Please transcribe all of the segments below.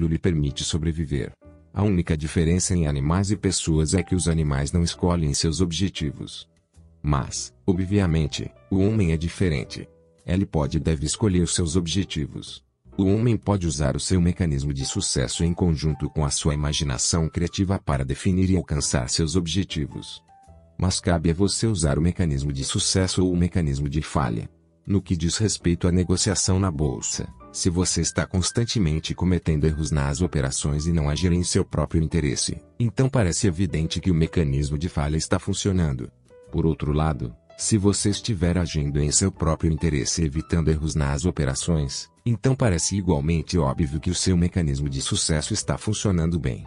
ciclo lhe permite sobreviver. A única diferença em animais e pessoas é que os animais não escolhem seus objetivos. Mas, obviamente, o homem é diferente. Ele pode e deve escolher seus objetivos. O homem pode usar o seu mecanismo de sucesso em conjunto com a sua imaginação criativa para definir e alcançar seus objetivos. Mas cabe a você usar o mecanismo de sucesso ou o mecanismo de falha. No que diz respeito à negociação na bolsa, se você está constantemente cometendo erros nas operações e não agir em seu próprio interesse, então parece evidente que o mecanismo de falha está funcionando. Por outro lado, se você estiver agindo em seu próprio interesse e evitando erros nas operações, então parece igualmente óbvio que o seu mecanismo de sucesso está funcionando bem.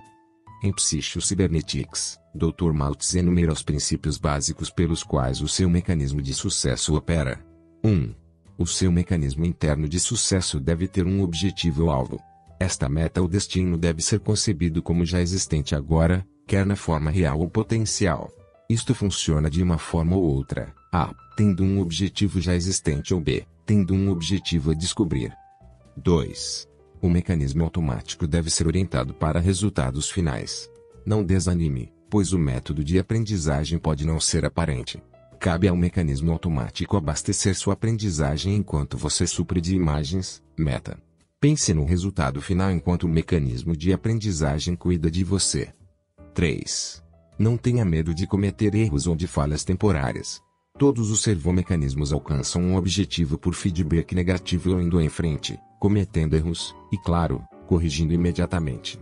Em Psycho-Cybernetics, Dr. Maltz enumera os princípios básicos pelos quais o seu mecanismo de sucesso opera. 1. O seu mecanismo interno de sucesso deve ter um objetivo ou alvo. Esta meta ou destino deve ser concebido como já existente agora, quer na forma real ou potencial. Isto funciona de uma forma ou outra: A, tendo um objetivo já existente, ou B, tendo um objetivo a descobrir. 2. O mecanismo automático deve ser orientado para resultados finais. Não desanime, pois o método de aprendizagem pode não ser aparente. Cabe ao mecanismo automático abastecer sua aprendizagem enquanto você supre de imagens, meta. Pense no resultado final enquanto o mecanismo de aprendizagem cuida de você. 3. Não tenha medo de cometer erros ou de falhas temporárias. Todos os servomecanismos alcançam um objetivo por feedback negativo ou indo em frente, cometendo erros, e claro, corrigindo imediatamente.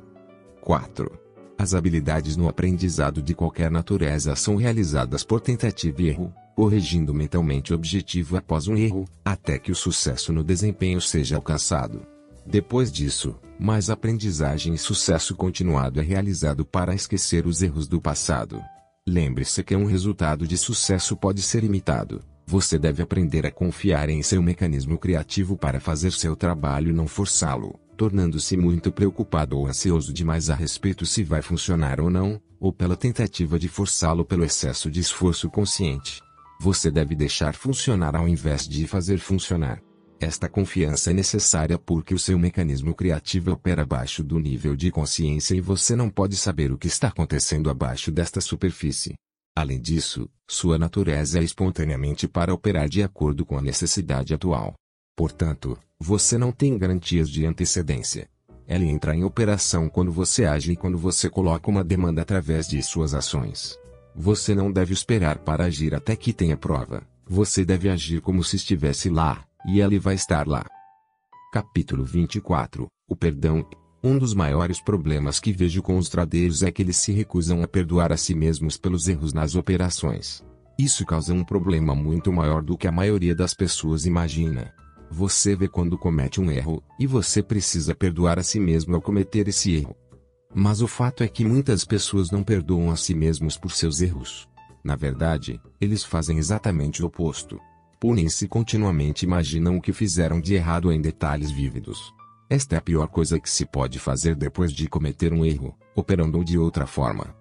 4. As habilidades no aprendizado de qualquer natureza são realizadas por tentativa e erro, corrigindo mentalmente o objetivo após um erro, até que o sucesso no desempenho seja alcançado. Depois disso, mais aprendizagem e sucesso continuado é realizado para esquecer os erros do passado. Lembre-se que um resultado de sucesso pode ser imitado. Você deve aprender a confiar em seu mecanismo criativo para fazer seu trabalho e não forçá-lo, tornando-se muito preocupado ou ansioso demais a respeito se vai funcionar ou não, ou pela tentativa de forçá-lo pelo excesso de esforço consciente. Você deve deixar funcionar ao invés de fazer funcionar. Esta confiança é necessária porque o seu mecanismo criativo opera abaixo do nível de consciência e você não pode saber o que está acontecendo abaixo desta superfície. Além disso, sua natureza é espontaneamente para operar de acordo com a necessidade atual. Portanto, você não tem garantias de antecedência. Ela entra em operação quando você age e quando você coloca uma demanda através de suas ações. Você não deve esperar para agir até que tenha prova. Você deve agir como se estivesse lá, e ele vai estar lá. Capítulo 24. O perdão. Um dos maiores problemas que vejo com os traders é que eles se recusam a perdoar a si mesmos pelos erros nas operações. Isso causa um problema muito maior do que a maioria das pessoas imagina. Você vê quando comete um erro, e você precisa perdoar a si mesmo ao cometer esse erro. Mas o fato é que muitas pessoas não perdoam a si mesmos por seus erros. Na verdade, eles fazem exatamente o oposto. Punem-se continuamente e imaginam o que fizeram de errado em detalhes vívidos. Esta é a pior coisa que se pode fazer depois de cometer um erro, operando de outra forma.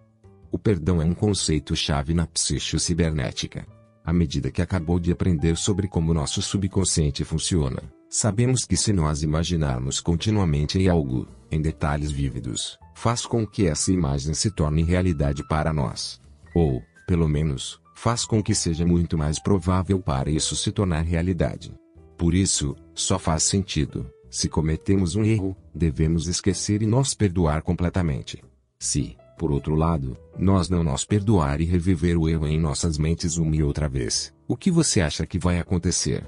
O perdão é um conceito-chave na psico-cibernética. À medida que acabou de aprender sobre como nosso subconsciente funciona, sabemos que se nós imaginarmos continuamente em algo, em detalhes vívidos, faz com que essa imagem se torne realidade para nós. Ou, pelo menos, faz com que seja muito mais provável para isso se tornar realidade. Por isso, só faz sentido, se cometemos um erro, devemos esquecer e nos perdoar completamente. Se, por outro lado, nós não nos perdoar e reviver o erro em nossas mentes uma e outra vez, o que você acha que vai acontecer?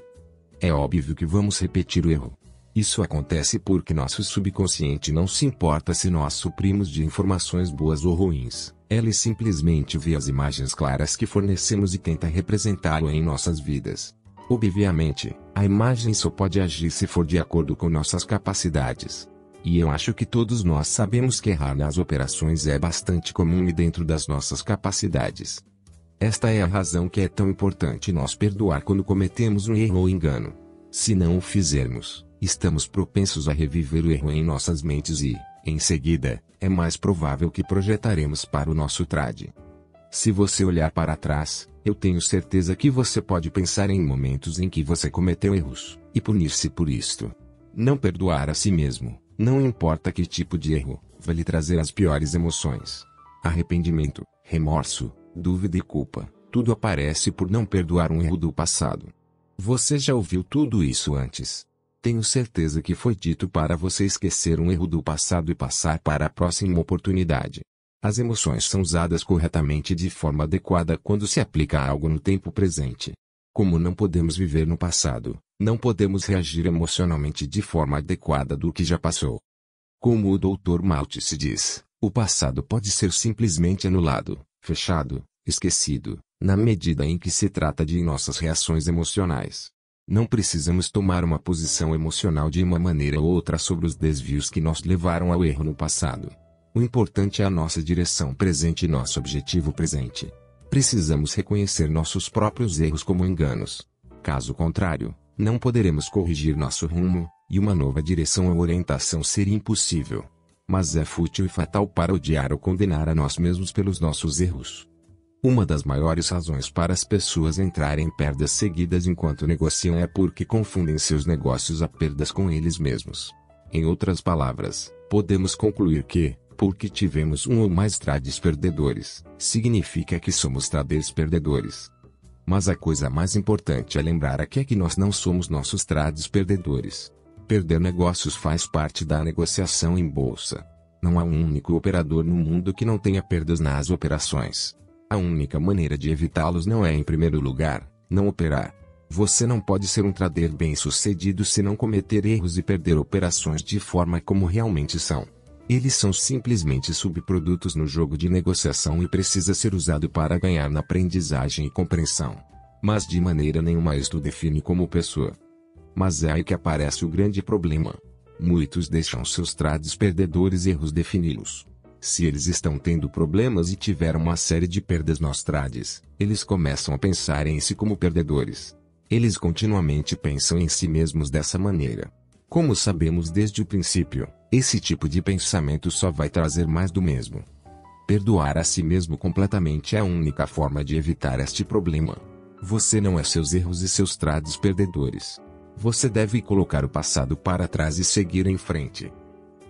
É óbvio que vamos repetir o erro. Isso acontece porque nosso subconsciente não se importa se nós suprimos de informações boas ou ruins. Ele simplesmente vê as imagens claras que fornecemos e tenta representá-lo em nossas vidas. Obviamente, a imagem só pode agir se for de acordo com nossas capacidades. E eu acho que todos nós sabemos que errar nas operações é bastante comum e dentro das nossas capacidades. Esta é a razão que é tão importante nós perdoar quando cometemos um erro ou engano. Se não o fizermos, estamos propensos a reviver o erro em nossas mentes e, em seguida, é mais provável que projetaremos para o nosso trade. Se você olhar para trás, eu tenho certeza que você pode pensar em momentos em que você cometeu erros, e punir-se por isto. Não perdoar a si mesmo, Não importa que tipo de erro, vai lhe trazer as piores emoções. Arrependimento, remorso, dúvida e culpa, tudo aparece por não perdoar um erro do passado. Você já ouviu tudo isso antes? Tenho certeza que foi dito para você esquecer um erro do passado e passar para a próxima oportunidade. As emoções são usadas corretamente de forma adequada quando se aplica a algo no tempo presente. Como não podemos viver no passado, não podemos reagir emocionalmente de forma adequada do que já passou. Como o Dr. Maltese diz, o passado pode ser simplesmente anulado, fechado, esquecido, na medida em que se trata de nossas reações emocionais. Não precisamos tomar uma posição emocional de uma maneira ou outra sobre os desvios que nos levaram ao erro no passado. O importante é a nossa direção presente e nosso objetivo presente. Precisamos reconhecer nossos próprios erros como enganos. Caso contrário, não poderemos corrigir nosso rumo, e uma nova direção ou orientação seria impossível. Mas é fútil e fatal para odiar ou condenar a nós mesmos pelos nossos erros. Uma das maiores razões para as pessoas entrarem em perdas seguidas enquanto negociam é porque confundem seus negócios a perdas com eles mesmos. Em outras palavras, podemos concluir que, porque tivemos um ou mais trades perdedores, significa que somos traders perdedores. Mas a coisa mais importante é lembrar aqui é que nós não somos nossos trades perdedores. Perder negócios faz parte da negociação em bolsa. Não há um único operador no mundo que não tenha perdas nas operações. A única maneira de evitá-los não é, em primeiro lugar, não operar. Você não pode ser um trader bem-sucedido se não cometer erros e perder operações de forma como realmente são. Eles são simplesmente subprodutos no jogo de negociação e precisa ser usado para ganhar na aprendizagem e compreensão. Mas de maneira nenhuma isto define como pessoa. Mas é aí que aparece o grande problema. Muitos deixam seus trades perdedores erros defini-los. Se eles estão tendo problemas e tiveram uma série de perdas nos trades, eles começam a pensar em si como perdedores. Eles continuamente pensam em si mesmos dessa maneira. Como sabemos desde o princípio, esse tipo de pensamento só vai trazer mais do mesmo. Perdoar a si mesmo completamente é a única forma de evitar este problema. Você não é seus erros e seus trades perdedores. Você deve colocar o passado para trás e seguir em frente.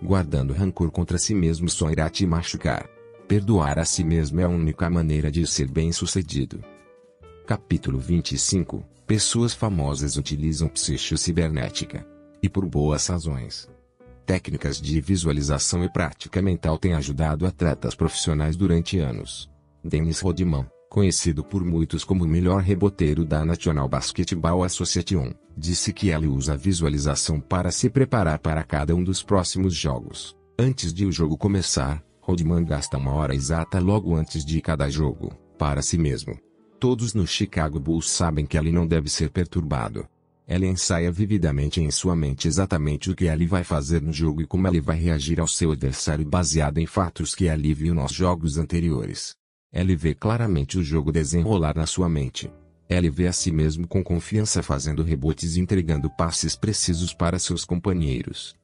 Guardando rancor contra si mesmo só irá te machucar. Perdoar a si mesmo é a única maneira de ser bem-sucedido. Capítulo 25. Pessoas famosas utilizam psico-cibernética. E por boas razões. Técnicas de visualização e prática mental têm ajudado atletas profissionais durante anos. Dennis Rodman, conhecido por muitos como o melhor reboteiro da National Basketball Association, disse que ele usa a visualização para se preparar para cada um dos próximos jogos. Antes de o jogo começar, Rodman gasta uma hora exata logo antes de cada jogo, para si mesmo. Todos no Chicago Bulls sabem que ele não deve ser perturbado. Ele ensaia vividamente em sua mente exatamente o que ele vai fazer no jogo e como ele vai reagir ao seu adversário baseado em fatos que ele viu nos jogos anteriores. Ele vê claramente o jogo desenrolar na sua mente. Ele vê a si mesmo com confiança fazendo rebotes e entregando passes precisos para seus companheiros.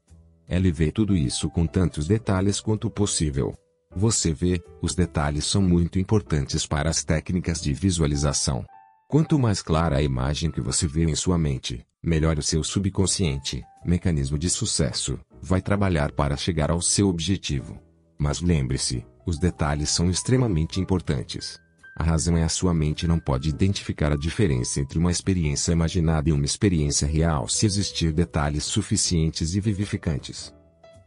Ele vê tudo isso com tantos detalhes quanto possível. Você vê, os detalhes são muito importantes para as técnicas de visualização. Quanto mais clara a imagem que você vê em sua mente, melhor o seu subconsciente, mecanismo de sucesso, vai trabalhar para chegar ao seu objetivo. Mas lembre-se, os detalhes são extremamente importantes. A razão é a sua mente não pode identificar a diferença entre uma experiência imaginada e uma experiência real se existir detalhes suficientes e vivificantes.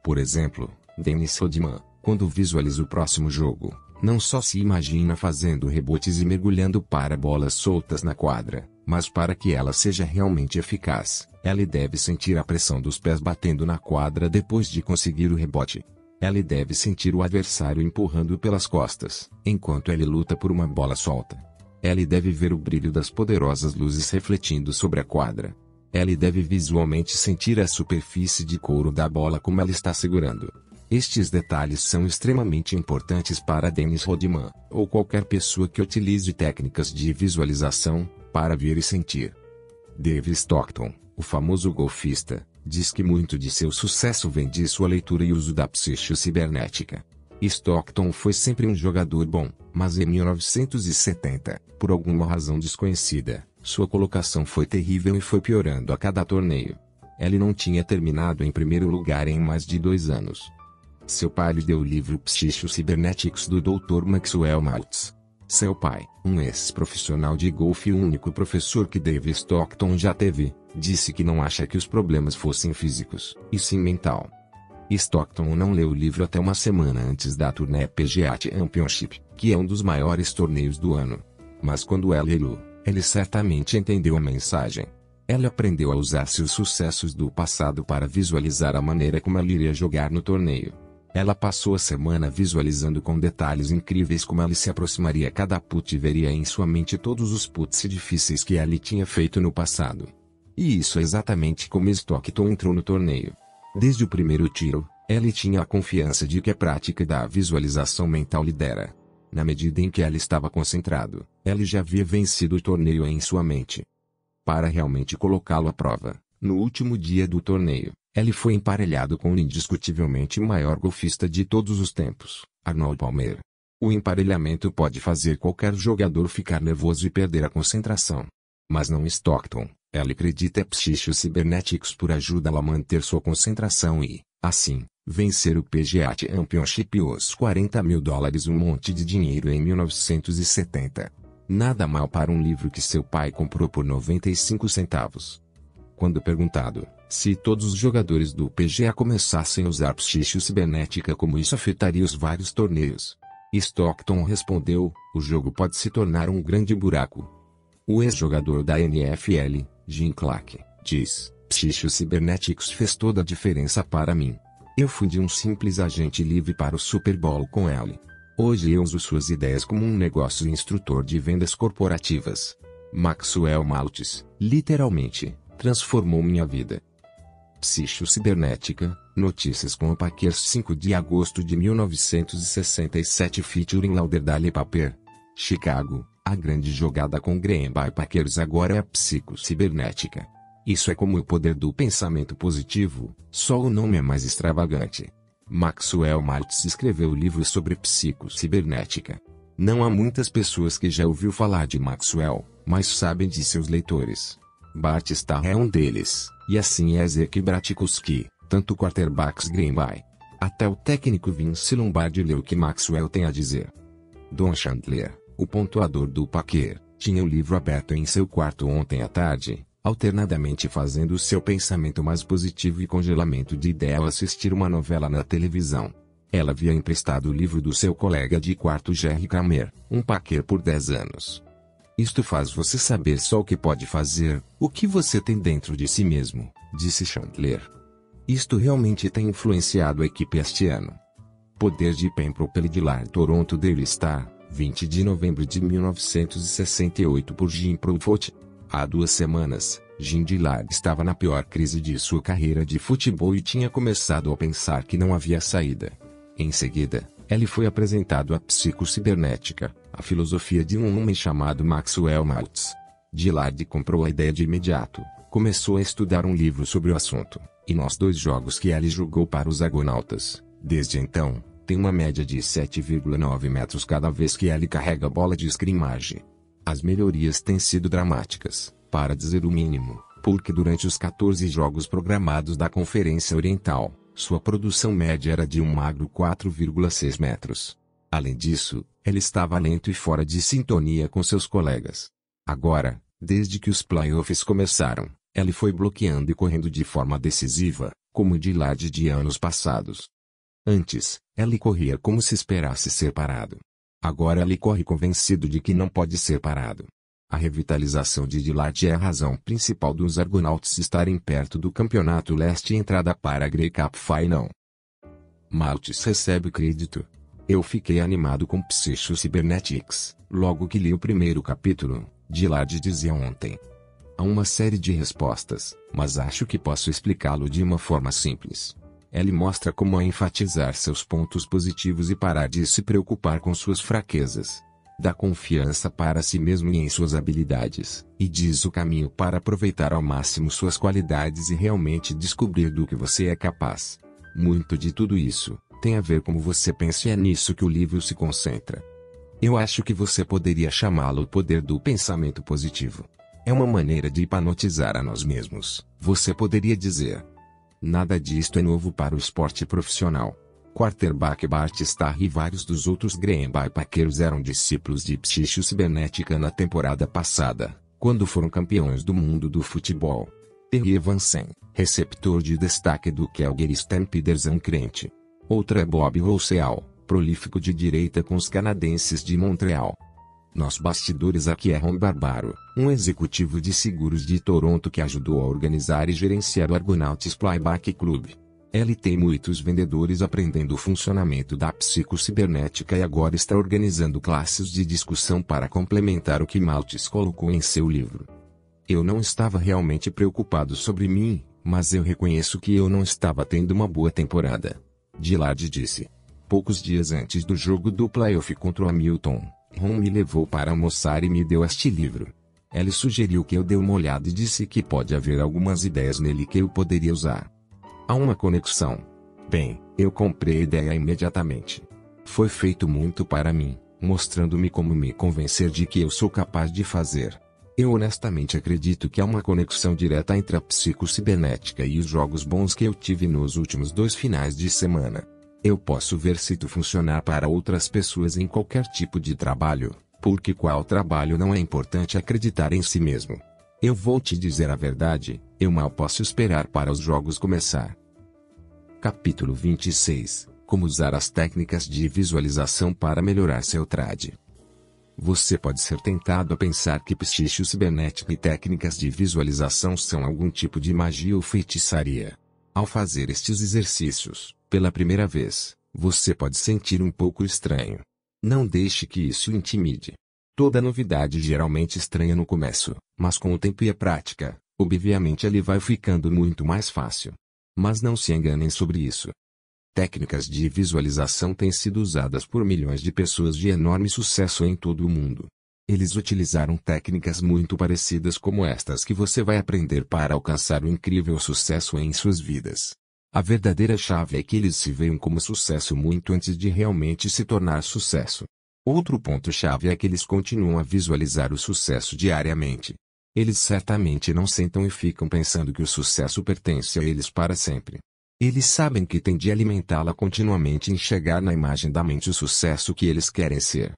Por exemplo, Dennis Rodman, quando visualiza o próximo jogo, não só se imagina fazendo rebotes e mergulhando para bolas soltas na quadra, mas para que ela seja realmente eficaz, ele deve sentir a pressão dos pés batendo na quadra depois de conseguir o rebote. Ele deve sentir o adversário empurrando pelas costas, enquanto ele luta por uma bola solta. Ele deve ver o brilho das poderosas luzes refletindo sobre a quadra. Ele deve visualmente sentir a superfície de couro da bola como ela está segurando. Estes detalhes são extremamente importantes para Dennis Rodman, ou qualquer pessoa que utilize técnicas de visualização, para ver e sentir. Dave Stockton, o famoso golfista, diz que muito de seu sucesso vem de sua leitura e uso da psico-cibernética. Stockton foi sempre um jogador bom, mas em 1970, por alguma razão desconhecida, sua colocação foi terrível e foi piorando a cada torneio. Ellie não tinha terminado em primeiro lugar em mais de 2 anos. Seu pai lhe deu o livro Psycho-Cybernetics do Dr. Maxwell Maltz. Seu pai, um ex-profissional de golfe e o único professor que Dave Stockton já teve, disse que não acha que os problemas fossem físicos, e sim mental. Stockton não leu o livro até uma semana antes da turnê PGA Championship, que é um dos maiores torneios do ano. Mas quando Ellie leu, ele certamente entendeu a mensagem. Ela aprendeu a usar seus sucessos do passado para visualizar a maneira como ela iria jogar no torneio. Ela passou a semana visualizando com detalhes incríveis como ela se aproximaria a cada putt e veria em sua mente todos os putts difíceis que ela tinha feito no passado. E isso é exatamente como Stockton entrou no torneio. Desde o primeiro tiro, Ellie tinha a confiança de que a prática da visualização mental lidera. Na medida em que ela estava concentrado, Ellie já havia vencido o torneio em sua mente. Para realmente colocá-lo à prova, no último dia do torneio, Ellie foi emparelhado com o indiscutivelmente maior golfista de todos os tempos, Arnold Palmer. O emparelhamento pode fazer qualquer jogador ficar nervoso e perder a concentração. Mas não Stockton. Ellie acredita em Psycho-Cybernetics por ajudá-la a manter sua concentração e, assim, vencer o PGA Championship e os $40 mil, um monte de dinheiro em 1970. Nada mal para um livro que seu pai comprou por 95 centavos. Quando perguntado se todos os jogadores do PGA começassem a usar Psycho-Cybernética, como isso afetaria os vários torneios, Stockton respondeu: o jogo pode se tornar um grande buraco. O ex-jogador da NFL, Jim Clark, diz: Psycho-Cybernetics fez toda a diferença para mim. Eu fui de um simples agente livre para o Super Bowl com Ellie. Hoje eu uso suas ideias como um negócio e instrutor de vendas corporativas. Maxwell Maltz, literalmente, transformou minha vida. Psycho-Cybernética, notícias com o Packers 5 de agosto de 1967 featuring Lauderdale Paper. Chicago, a grande jogada com Green Bay Packers agora é a Psycho-Cybernética. Isso é como o poder do pensamento positivo, só o nome é mais extravagante. Maxwell Maltz escreveu o livro sobre Psycho-Cybernética. Não há muitas pessoas que já ouviu falar de Maxwell, mas sabem de seus leitores. Bart Starr é um deles, e assim é Zeke Bratikowski, tanto quarterbacks Green Bay. Até o técnico Vince Lombardi leu o que Maxwell tem a dizer. Don Chandler, o pontuador do Packer, tinha o livro aberto em seu quarto ontem à tarde, alternadamente fazendo o seu pensamento mais positivo e congelamento de ideia ao assistir uma novela na televisão. Ela havia emprestado o livro do seu colega de quarto Jerry Kramer, um Packer por 10 anos. Isto faz você saber só o que pode fazer, o que você tem dentro de si mesmo, disse Chandler. Isto realmente tem influenciado a equipe este ano. Poder de Pembrokeshire Dillard Toronto Daily Star, 20 de novembro de 1968 por Jim Proudfoot. Há 2 semanas, Jim Dillard estava na pior crise de sua carreira de futebol e tinha começado a pensar que não havia saída. Em seguida, ele foi apresentado à Psycho-Cybernética, a filosofia de um homem chamado Maxwell Maltz. Dillard comprou a ideia de imediato, começou a estudar um livro sobre o assunto, e nos 2 jogos que ele jogou para os Argonautas, desde então, tem uma média de 7,9 metros cada vez que ele carrega a bola de scrimmage. As melhorias têm sido dramáticas, para dizer o mínimo, porque durante os 14 jogos programados da Conferência Oriental, sua produção média era de um magro 4,6 metros. Além disso, ele estava lento e fora de sintonia com seus colegas. Agora, desde que os playoffs começaram, ele foi bloqueando e correndo de forma decisiva, como Dillard de anos passados. Antes, ele corria como se esperasse ser parado. Agora ele corre convencido de que não pode ser parado. A revitalização de Dillard é a razão principal dos Argonauts estarem perto do Campeonato Leste e entrada para a Grey Cup Final. Maltz recebe crédito. Eu fiquei animado com Psycho-Cybernetics, logo que li o primeiro capítulo, Dillard dizia ontem. Há uma série de respostas, mas acho que posso explicá-lo de uma forma simples. Ele mostra como enfatizar seus pontos positivos e parar de se preocupar com suas fraquezas. Dá confiança para si mesmo e em suas habilidades, e diz o caminho para aproveitar ao máximo suas qualidades e realmente descobrir do que você é capaz. Muito de tudo isso tem a ver como você pensa e é nisso que o livro se concentra. Eu acho que você poderia chamá-lo o poder do pensamento positivo. É uma maneira de hipnotizar a nós mesmos. Você poderia dizer: nada disto é novo para o esporte profissional. Quarterback Bart Starr e vários dos outros Green Bay Packers eram discípulos de psique cibernética na temporada passada, quando foram campeões do mundo do futebol. Terry Evansen, receptor de destaque do Calgary Stampeders, é um crente. Outra é Bob Rousseau, prolífico de direita com os canadenses de Montreal. Nos bastidores aqui é Ron Barbaro, um executivo de seguros de Toronto que ajudou a organizar e gerenciar o Argonauts Playback Club. Ele tem muitos vendedores aprendendo o funcionamento da psicocibernética e agora está organizando classes de discussão para complementar o que Maltz colocou em seu livro. Eu não estava realmente preocupado sobre mim, mas eu reconheço que eu não estava tendo uma boa temporada. Dillard disse. Poucos dias antes do jogo do playoff contra o Hamilton, Ron me levou para almoçar e me deu este livro. Ele sugeriu que eu dê uma olhada e disse que pode haver algumas ideias nele que eu poderia usar. Há uma conexão. Bem, eu comprei a ideia imediatamente. Foi feito muito para mim, mostrando-me como me convencer de que eu sou capaz de fazer. Eu honestamente acredito que há uma conexão direta entre a psicocibernética e os jogos bons que eu tive nos últimos 2 finais de semana. Eu posso ver se tu funcionar para outras pessoas em qualquer tipo de trabalho, porque qual trabalho não é importante acreditar em si mesmo. Eu vou te dizer a verdade, eu mal posso esperar para os jogos começar. Capítulo 26. Como usar as técnicas de visualização para melhorar seu trade. Você pode ser tentado a pensar que psique cibernética e técnicas de visualização são algum tipo de magia ou feitiçaria. Ao fazer estes exercícios, pela primeira vez, você pode sentir um pouco estranho. Não deixe que isso o intimide. Toda novidade geralmente estranha no começo, mas com o tempo e a prática, obviamente ele vai ficando muito mais fácil. Mas não se enganem sobre isso. Técnicas de visualização têm sido usadas por milhões de pessoas de enorme sucesso em todo o mundo. Eles utilizaram técnicas muito parecidas como estas que você vai aprender para alcançar o incrível sucesso em suas vidas. A verdadeira chave é que eles se veem como sucesso muito antes de realmente se tornar sucesso. Outro ponto-chave é que eles continuam a visualizar o sucesso diariamente. Eles certamente não sentam e ficam pensando que o sucesso pertence a eles para sempre. Eles sabem que têm de alimentá-la continuamente e enxergar na imagem da mente o sucesso que eles querem ser.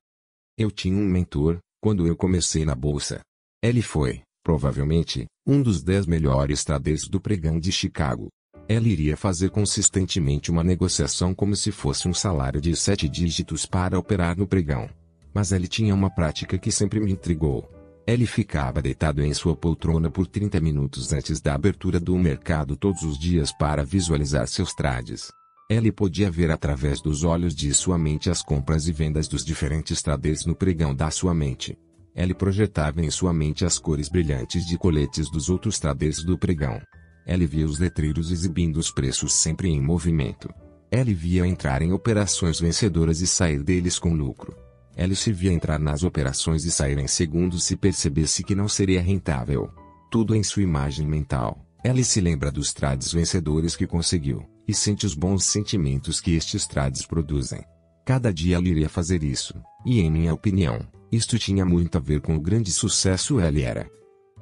Eu tinha um mentor, quando eu comecei na bolsa. Ele foi, provavelmente, um dos 10 melhores traders do pregão de Chicago. Ele iria fazer consistentemente uma negociação como se fosse um salário de 7 dígitos para operar no pregão. Mas ele tinha uma prática que sempre me intrigou. Ele ficava deitado em sua poltrona por 30 minutos antes da abertura do mercado todos os dias para visualizar seus trades. Ele podia ver através dos olhos de sua mente as compras e vendas dos diferentes traders no pregão da sua mente. Ele projetava em sua mente as cores brilhantes de coletes dos outros traders do pregão. Ele via os letreiros exibindo os preços sempre em movimento. Ele via entrar em operações vencedoras e sair deles com lucro. Ele se via entrar nas operações e sair em segundos se percebesse que não seria rentável. Tudo em sua imagem mental. Ele se lembra dos trades vencedores que conseguiu, e sente os bons sentimentos que estes trades produzem. Cada dia ele iria fazer isso, e em minha opinião, isto tinha muito a ver com o grande sucesso ele era.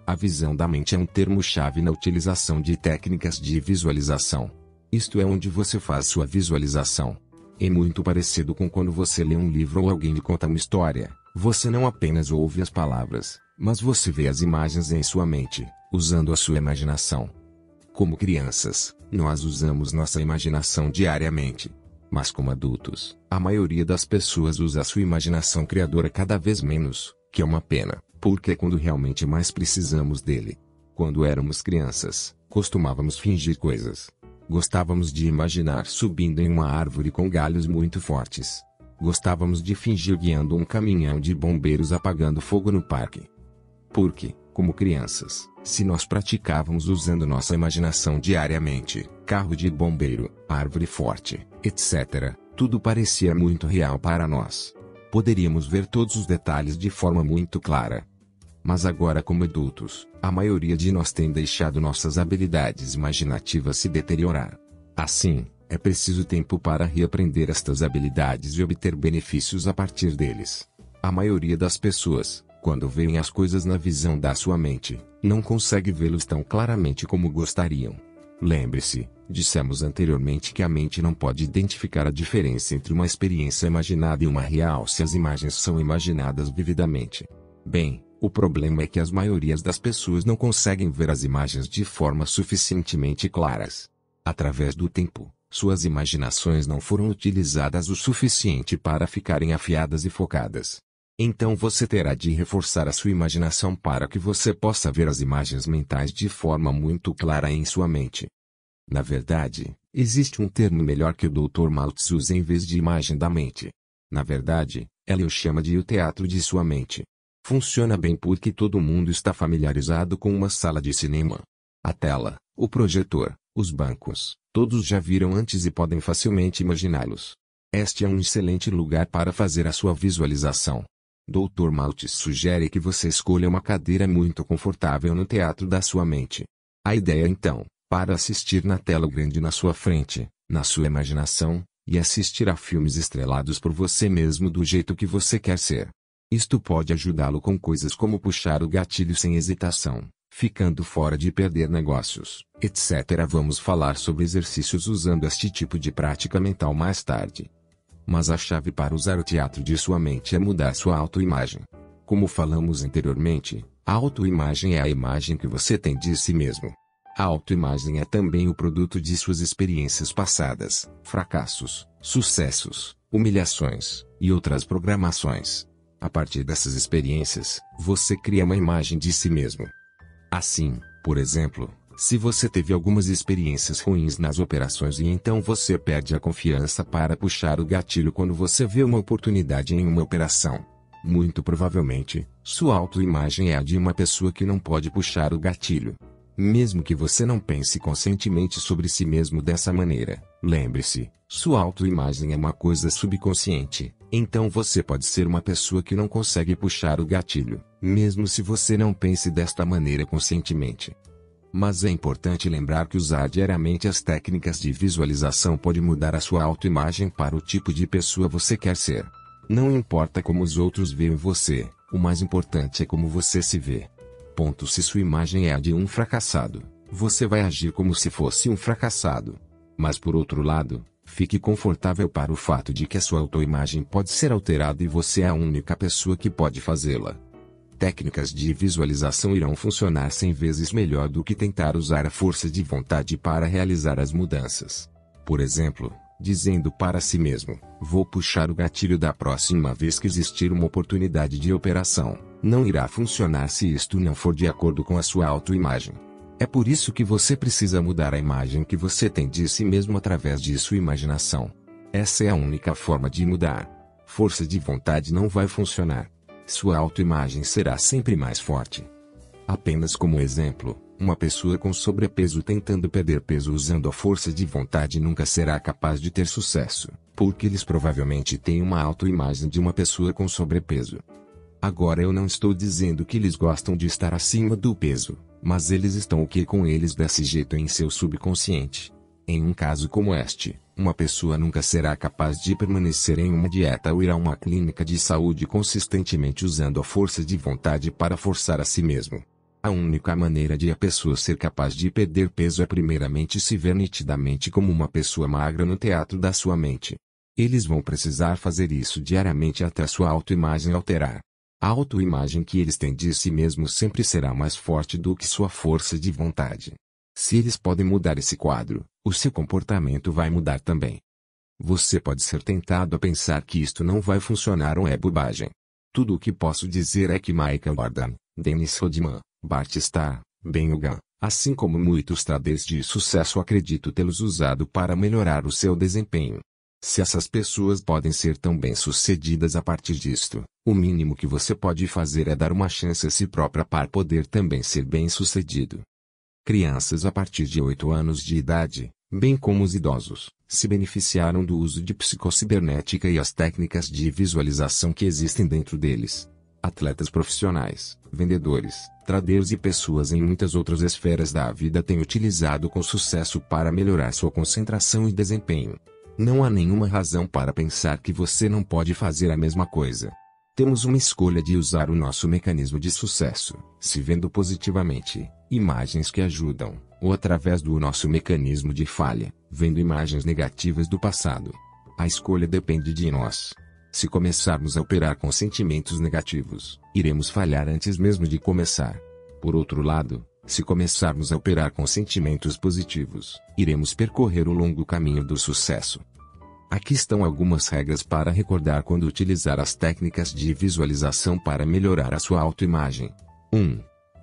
A visão da mente é um termo-chave na utilização de técnicas de visualização. Isto é onde você faz sua visualização. É muito parecido com quando você lê um livro ou alguém lhe conta uma história. Você não apenas ouve as palavras, mas você vê as imagens em sua mente, usando a sua imaginação. Como crianças, nós usamos nossa imaginação diariamente. Mas como adultos, a maioria das pessoas usa a sua imaginação criadora cada vez menos, que é uma pena, porque é quando realmente mais precisamos dele. Quando éramos crianças, costumávamos fingir coisas. Gostávamos de imaginar subindo em uma árvore com galhos muito fortes. Gostávamos de fingir guiando um caminhão de bombeiros apagando fogo no parque. Porque, como crianças, se nós praticávamos usando nossa imaginação diariamente, carro de bombeiro, árvore forte, etc., tudo parecia muito real para nós. Poderíamos ver todos os detalhes de forma muito clara. Mas agora, como adultos, a maioria de nós tem deixado nossas habilidades imaginativas se deteriorar. Assim, é preciso tempo para reaprender estas habilidades e obter benefícios a partir deles. A maioria das pessoas, Quando veem as coisas na visão da sua mente, não consegue vê-los tão claramente como gostariam. Lembre-se, dissemos anteriormente que a mente não pode identificar a diferença entre uma experiência imaginada e uma real se as imagens são imaginadas vividamente. Bem, o problema é que as maiorias das pessoas não conseguem ver as imagens de forma suficientemente claras. Através do tempo, suas imaginações não foram utilizadas o suficiente para ficarem afiadas e focadas. Então você terá de reforçar a sua imaginação para que você possa ver as imagens mentais de forma muito clara em sua mente. Na verdade, existe um termo melhor que o Dr. Maltz usa em vez de imagem da mente. Na verdade, ele o chama de o teatro de sua mente. Funciona bem porque todo mundo está familiarizado com uma sala de cinema. A tela, o projetor, os bancos, todos já viram antes e podem facilmente imaginá-los. Este é um excelente lugar para fazer a sua visualização. Dr. Maltz sugere que você escolha uma cadeira muito confortável no teatro da sua mente. A ideia então, para assistir na tela grande na sua frente, na sua imaginação, e assistir a filmes estrelados por você mesmo do jeito que você quer ser. Isto pode ajudá-lo com coisas como puxar o gatilho sem hesitação, ficando fora de perder negócios, etc. Vamos falar sobre exercícios usando este tipo de prática mental mais tarde. Mas a chave para usar o teatro de sua mente é mudar sua autoimagem. Como falamos anteriormente, a autoimagem é a imagem que você tem de si mesmo. A autoimagem é também o produto de suas experiências passadas, fracassos, sucessos, humilhações, e outras programações. A partir dessas experiências, você cria uma imagem de si mesmo. Assim, por exemplo, se você teve algumas experiências ruins nas operações e então você perde a confiança para puxar o gatilho quando você vê uma oportunidade em uma operação. Muito provavelmente, sua autoimagem é a de uma pessoa que não pode puxar o gatilho. Mesmo que você não pense conscientemente sobre si mesmo dessa maneira, lembre-se, sua autoimagem é uma coisa subconsciente, então você pode ser uma pessoa que não consegue puxar o gatilho, mesmo se você não pense desta maneira conscientemente. Mas é importante lembrar que usar diariamente as técnicas de visualização pode mudar a sua autoimagem para o tipo de pessoa você quer ser. Não importa como os outros veem você, o mais importante é como você se vê. Se sua imagem é a de um fracassado, você vai agir como se fosse um fracassado. Mas por outro lado, fique confortável para o fato de que a sua autoimagem pode ser alterada e você é a única pessoa que pode fazê-la. Técnicas de visualização irão funcionar 100 vezes melhor do que tentar usar a força de vontade para realizar as mudanças. Por exemplo, dizendo para si mesmo, vou puxar o gatilho da próxima vez que existir uma oportunidade de operação, não irá funcionar se isto não for de acordo com a sua autoimagem. É por isso que você precisa mudar a imagem que você tem de si mesmo através de sua imaginação. Essa é a única forma de mudar. Força de vontade não vai funcionar. Sua autoimagem será sempre mais forte. Apenas como exemplo, uma pessoa com sobrepeso tentando perder peso usando a força de vontade nunca será capaz de ter sucesso, porque eles provavelmente têm uma autoimagem de uma pessoa com sobrepeso. Agora eu não estou dizendo que eles gostam de estar acima do peso, mas eles estão com eles desse jeito em seu subconsciente. Em um caso como este, uma pessoa nunca será capaz de permanecer em uma dieta ou ir a uma clínica de saúde consistentemente usando a força de vontade para forçar a si mesmo. A única maneira de a pessoa ser capaz de perder peso é primeiramente se ver nitidamente como uma pessoa magra no teatro da sua mente. Eles vão precisar fazer isso diariamente até a sua autoimagem alterar. A autoimagem que eles têm de si mesmo sempre será mais forte do que sua força de vontade. Se eles podem mudar esse quadro, o seu comportamento vai mudar também. Você pode ser tentado a pensar que isto não vai funcionar ou é bobagem. Tudo o que posso dizer é que Michael Jordan, Dennis Rodman, Bart Starr, Ben Hogan, assim como muitos traders de sucesso acredito tê-los usado para melhorar o seu desempenho. Se essas pessoas podem ser tão bem-sucedidas a partir disto, o mínimo que você pode fazer é dar uma chance a si própria para poder também ser bem-sucedido. Crianças a partir de 8 anos de idade, bem como os idosos, se beneficiaram do uso de psicocibernética e as técnicas de visualização que existem dentro deles. Atletas profissionais, vendedores, traders e pessoas em muitas outras esferas da vida têm utilizado com sucesso para melhorar sua concentração e desempenho. Não há nenhuma razão para pensar que você não pode fazer a mesma coisa. Temos uma escolha de usar o nosso mecanismo de sucesso, se vendo positivamente, imagens que ajudam, ou através do nosso mecanismo de falha, vendo imagens negativas do passado. A escolha depende de nós. Se começarmos a operar com sentimentos negativos, iremos falhar antes mesmo de começar. Por outro lado, se começarmos a operar com sentimentos positivos, iremos percorrer o longo caminho do sucesso. Aqui estão algumas regras para recordar quando utilizar as técnicas de visualização para melhorar a sua autoimagem. 1.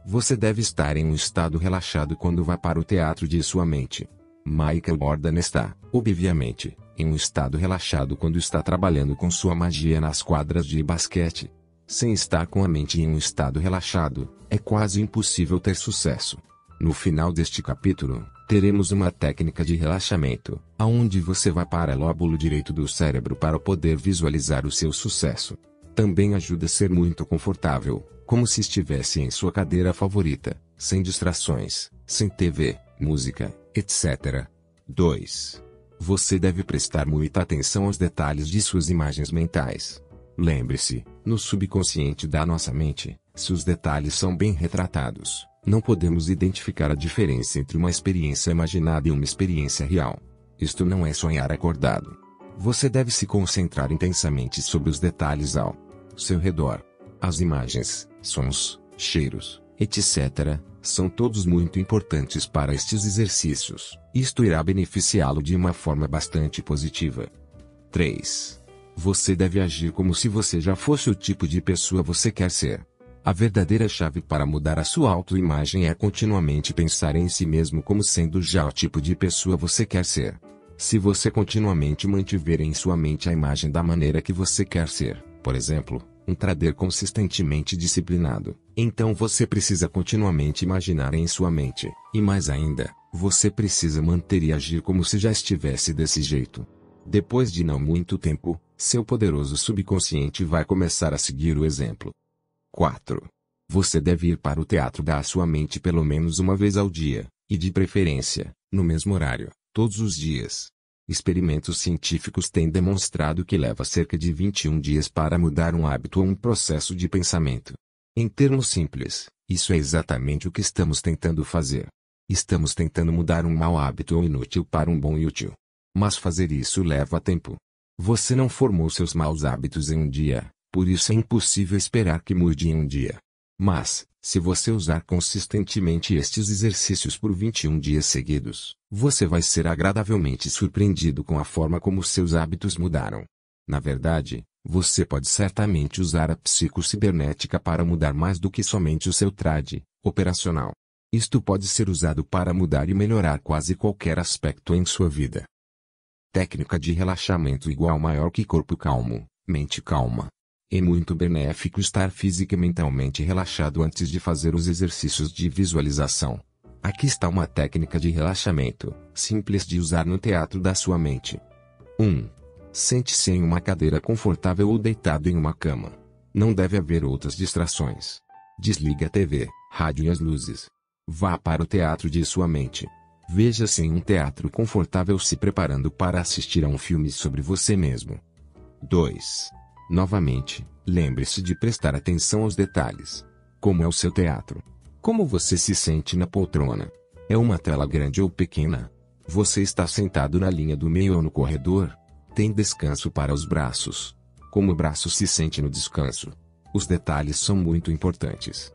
Você deve estar em um estado relaxado quando vai para o teatro de sua mente. Michael Jordan está, obviamente, em um estado relaxado quando está trabalhando com sua magia nas quadras de basquete. Sem estar com a mente em um estado relaxado, é quase impossível ter sucesso. No final deste capítulo, teremos uma técnica de relaxamento, aonde você vai para o lóbulo direito do cérebro para poder visualizar o seu sucesso. Também ajuda a ser muito confortável, como se estivesse em sua cadeira favorita, sem distrações, sem TV, música, etc. 2. Você deve prestar muita atenção aos detalhes de suas imagens mentais. Lembre-se, no subconsciente da nossa mente, se os detalhes são bem retratados, não podemos identificar a diferença entre uma experiência imaginada e uma experiência real. Isto não é sonhar acordado. Você deve se concentrar intensamente sobre os detalhes ao seu redor. As imagens, sons, cheiros, etc., são todos muito importantes para estes exercícios. Isto irá beneficiá-lo de uma forma bastante positiva. 3. Você deve agir como se você já fosse o tipo de pessoa você quer ser. A verdadeira chave para mudar a sua autoimagem é continuamente pensar em si mesmo como sendo já o tipo de pessoa você quer ser. Se você continuamente mantiver em sua mente a imagem da maneira que você quer ser, por exemplo, um trader consistentemente disciplinado, então você precisa continuamente imaginar em sua mente, e mais ainda, você precisa manter e agir como se já estivesse desse jeito. Depois de não muito tempo, seu poderoso subconsciente vai começar a seguir o exemplo. 4. Você deve ir para o teatro da sua mente pelo menos uma vez ao dia, e de preferência, no mesmo horário, todos os dias. Experimentos científicos têm demonstrado que leva cerca de 21 dias para mudar um hábito ou um processo de pensamento. Em termos simples, isso é exatamente o que estamos tentando fazer. Estamos tentando mudar um mau hábito ou inútil para um bom e útil. Mas fazer isso leva tempo. Você não formou seus maus hábitos em um dia, por isso é impossível esperar que mude em um dia. Mas, se você usar consistentemente estes exercícios por 21 dias seguidos, você vai ser agradavelmente surpreendido com a forma como seus hábitos mudaram. Na verdade, você pode certamente usar a psicocibernética para mudar mais do que somente o seu trade operacional. Isto pode ser usado para mudar e melhorar quase qualquer aspecto em sua vida. Técnica de relaxamento igual maior que corpo calmo, mente calma. É muito benéfico estar física e mentalmente relaxado antes de fazer os exercícios de visualização. Aqui está uma técnica de relaxamento, simples de usar no teatro da sua mente. 1. Sente-se em uma cadeira confortável ou deitado em uma cama. Não deve haver outras distrações. Desligue a TV, rádio e as luzes. Vá para o teatro de sua mente. Veja-se em um teatro confortável se preparando para assistir a um filme sobre você mesmo. 2. Novamente, lembre-se de prestar atenção aos detalhes. Como é o seu teatro? Como você se sente na poltrona? É uma tela grande ou pequena? Você está sentado na linha do meio ou no corredor? Tem descanso para os braços? Como o braço se sente no descanso? Os detalhes são muito importantes.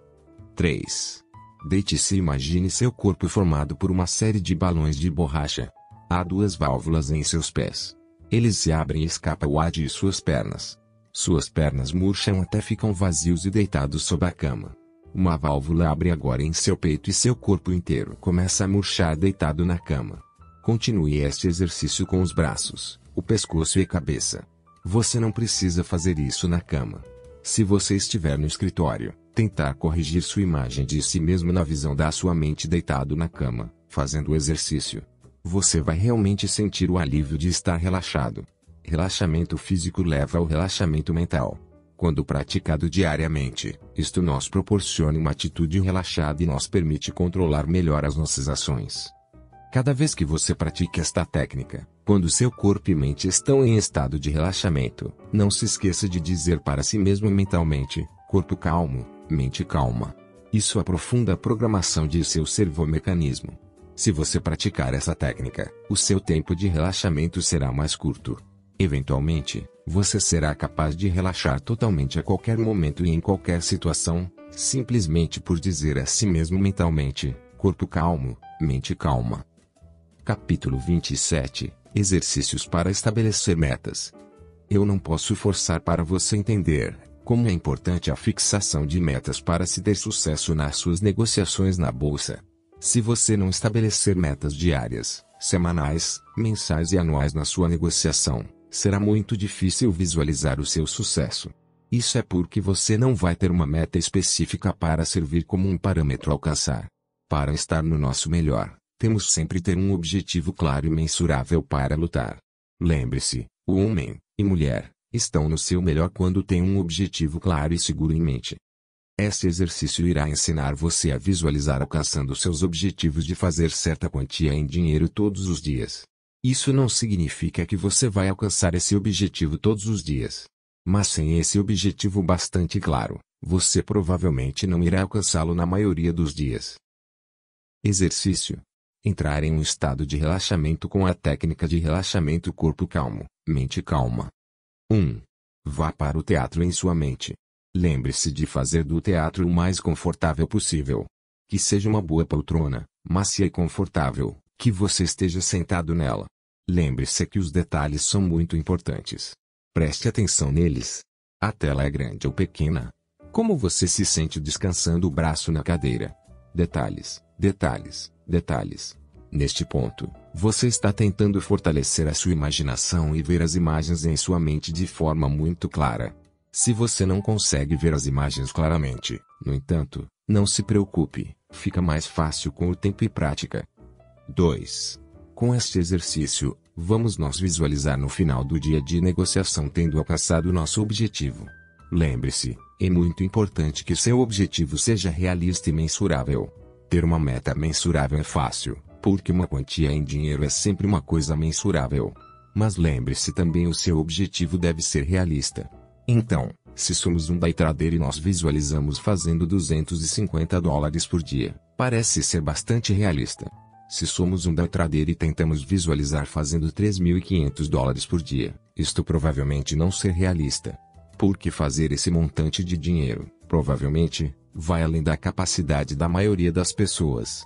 3. Deite-se e imagine seu corpo formado por uma série de balões de borracha. Há 2 válvulas em seus pés. Eles se abrem e escapa o ar de suas pernas. Suas pernas murcham até ficam vazios e deitados sob a cama. Uma válvula abre agora em seu peito e seu corpo inteiro começa a murchar deitado na cama. Continue este exercício com os braços, o pescoço e a cabeça. Você não precisa fazer isso na cama. Se você estiver no escritório, tentar corrigir sua imagem de si mesmo na visão da sua mente deitado na cama, fazendo o exercício. Você vai realmente sentir o alívio de estar relaxado. Relaxamento físico leva ao relaxamento mental. Quando praticado diariamente, isto nos proporciona uma atitude relaxada e nos permite controlar melhor as nossas ações. Cada vez que você pratique esta técnica, Quando seu corpo e mente estão em estado de relaxamento, não se esqueça de dizer para si mesmo mentalmente: corpo calmo, mente calma. Isso aprofunda a programação de seu servomecanismo. Se você praticar essa técnica, o seu tempo de relaxamento será mais curto. Eventualmente, você será capaz de relaxar totalmente a qualquer momento e em qualquer situação, simplesmente por dizer a si mesmo mentalmente: corpo calmo, mente calma. Capítulo 27 – Exercícios para estabelecer metas. Eu não posso forçar para você entender como é importante a fixação de metas para se ter sucesso nas suas negociações na bolsa. Se você não estabelecer metas diárias, semanais, mensais e anuais na sua negociação, será muito difícil visualizar o seu sucesso. Isso é porque você não vai ter uma meta específica para servir como um parâmetro a alcançar. Para estar no nosso melhor, temos sempre ter um objetivo claro e mensurável para lutar. Lembre-se, o homem e mulher estão no seu melhor quando têm um objetivo claro e seguro em mente. Esse exercício irá ensinar você a visualizar alcançando seus objetivos de fazer certa quantia em dinheiro todos os dias. Isso não significa que você vai alcançar esse objetivo todos os dias. Mas sem esse objetivo bastante claro, você provavelmente não irá alcançá-lo na maioria dos dias. Exercício: entrar em um estado de relaxamento com a técnica de relaxamento corpo calmo, mente calma. 1. Vá para o teatro em sua mente. Lembre-se de fazer do teatro o mais confortável possível. Que seja uma boa poltrona, macia e confortável, que você esteja sentado nela. Lembre-se que os detalhes são muito importantes. Preste atenção neles. A tela é grande ou pequena? Como você se sente descansando o braço na cadeira? Detalhes, detalhes, detalhes. Neste ponto, você está tentando fortalecer a sua imaginação e ver as imagens em sua mente de forma muito clara. Se você não consegue ver as imagens claramente, no entanto, não se preocupe, fica mais fácil com o tempo e prática. 2. Com este exercício, vamos nos visualizar no final do dia de negociação tendo alcançado nosso objetivo. Lembre-se, é muito importante que seu objetivo seja realista e mensurável. Ter uma meta mensurável é fácil, porque uma quantia em dinheiro é sempre uma coisa mensurável. Mas lembre-se também, o seu objetivo deve ser realista. Então, se somos um day trader e nós visualizamos fazendo $250 por dia, parece ser bastante realista. Se somos um day trader e tentamos visualizar fazendo $3.500 por dia, isto provavelmente não ser realista. Porque fazer esse montante de dinheiro, provavelmente, vai além da capacidade da maioria das pessoas.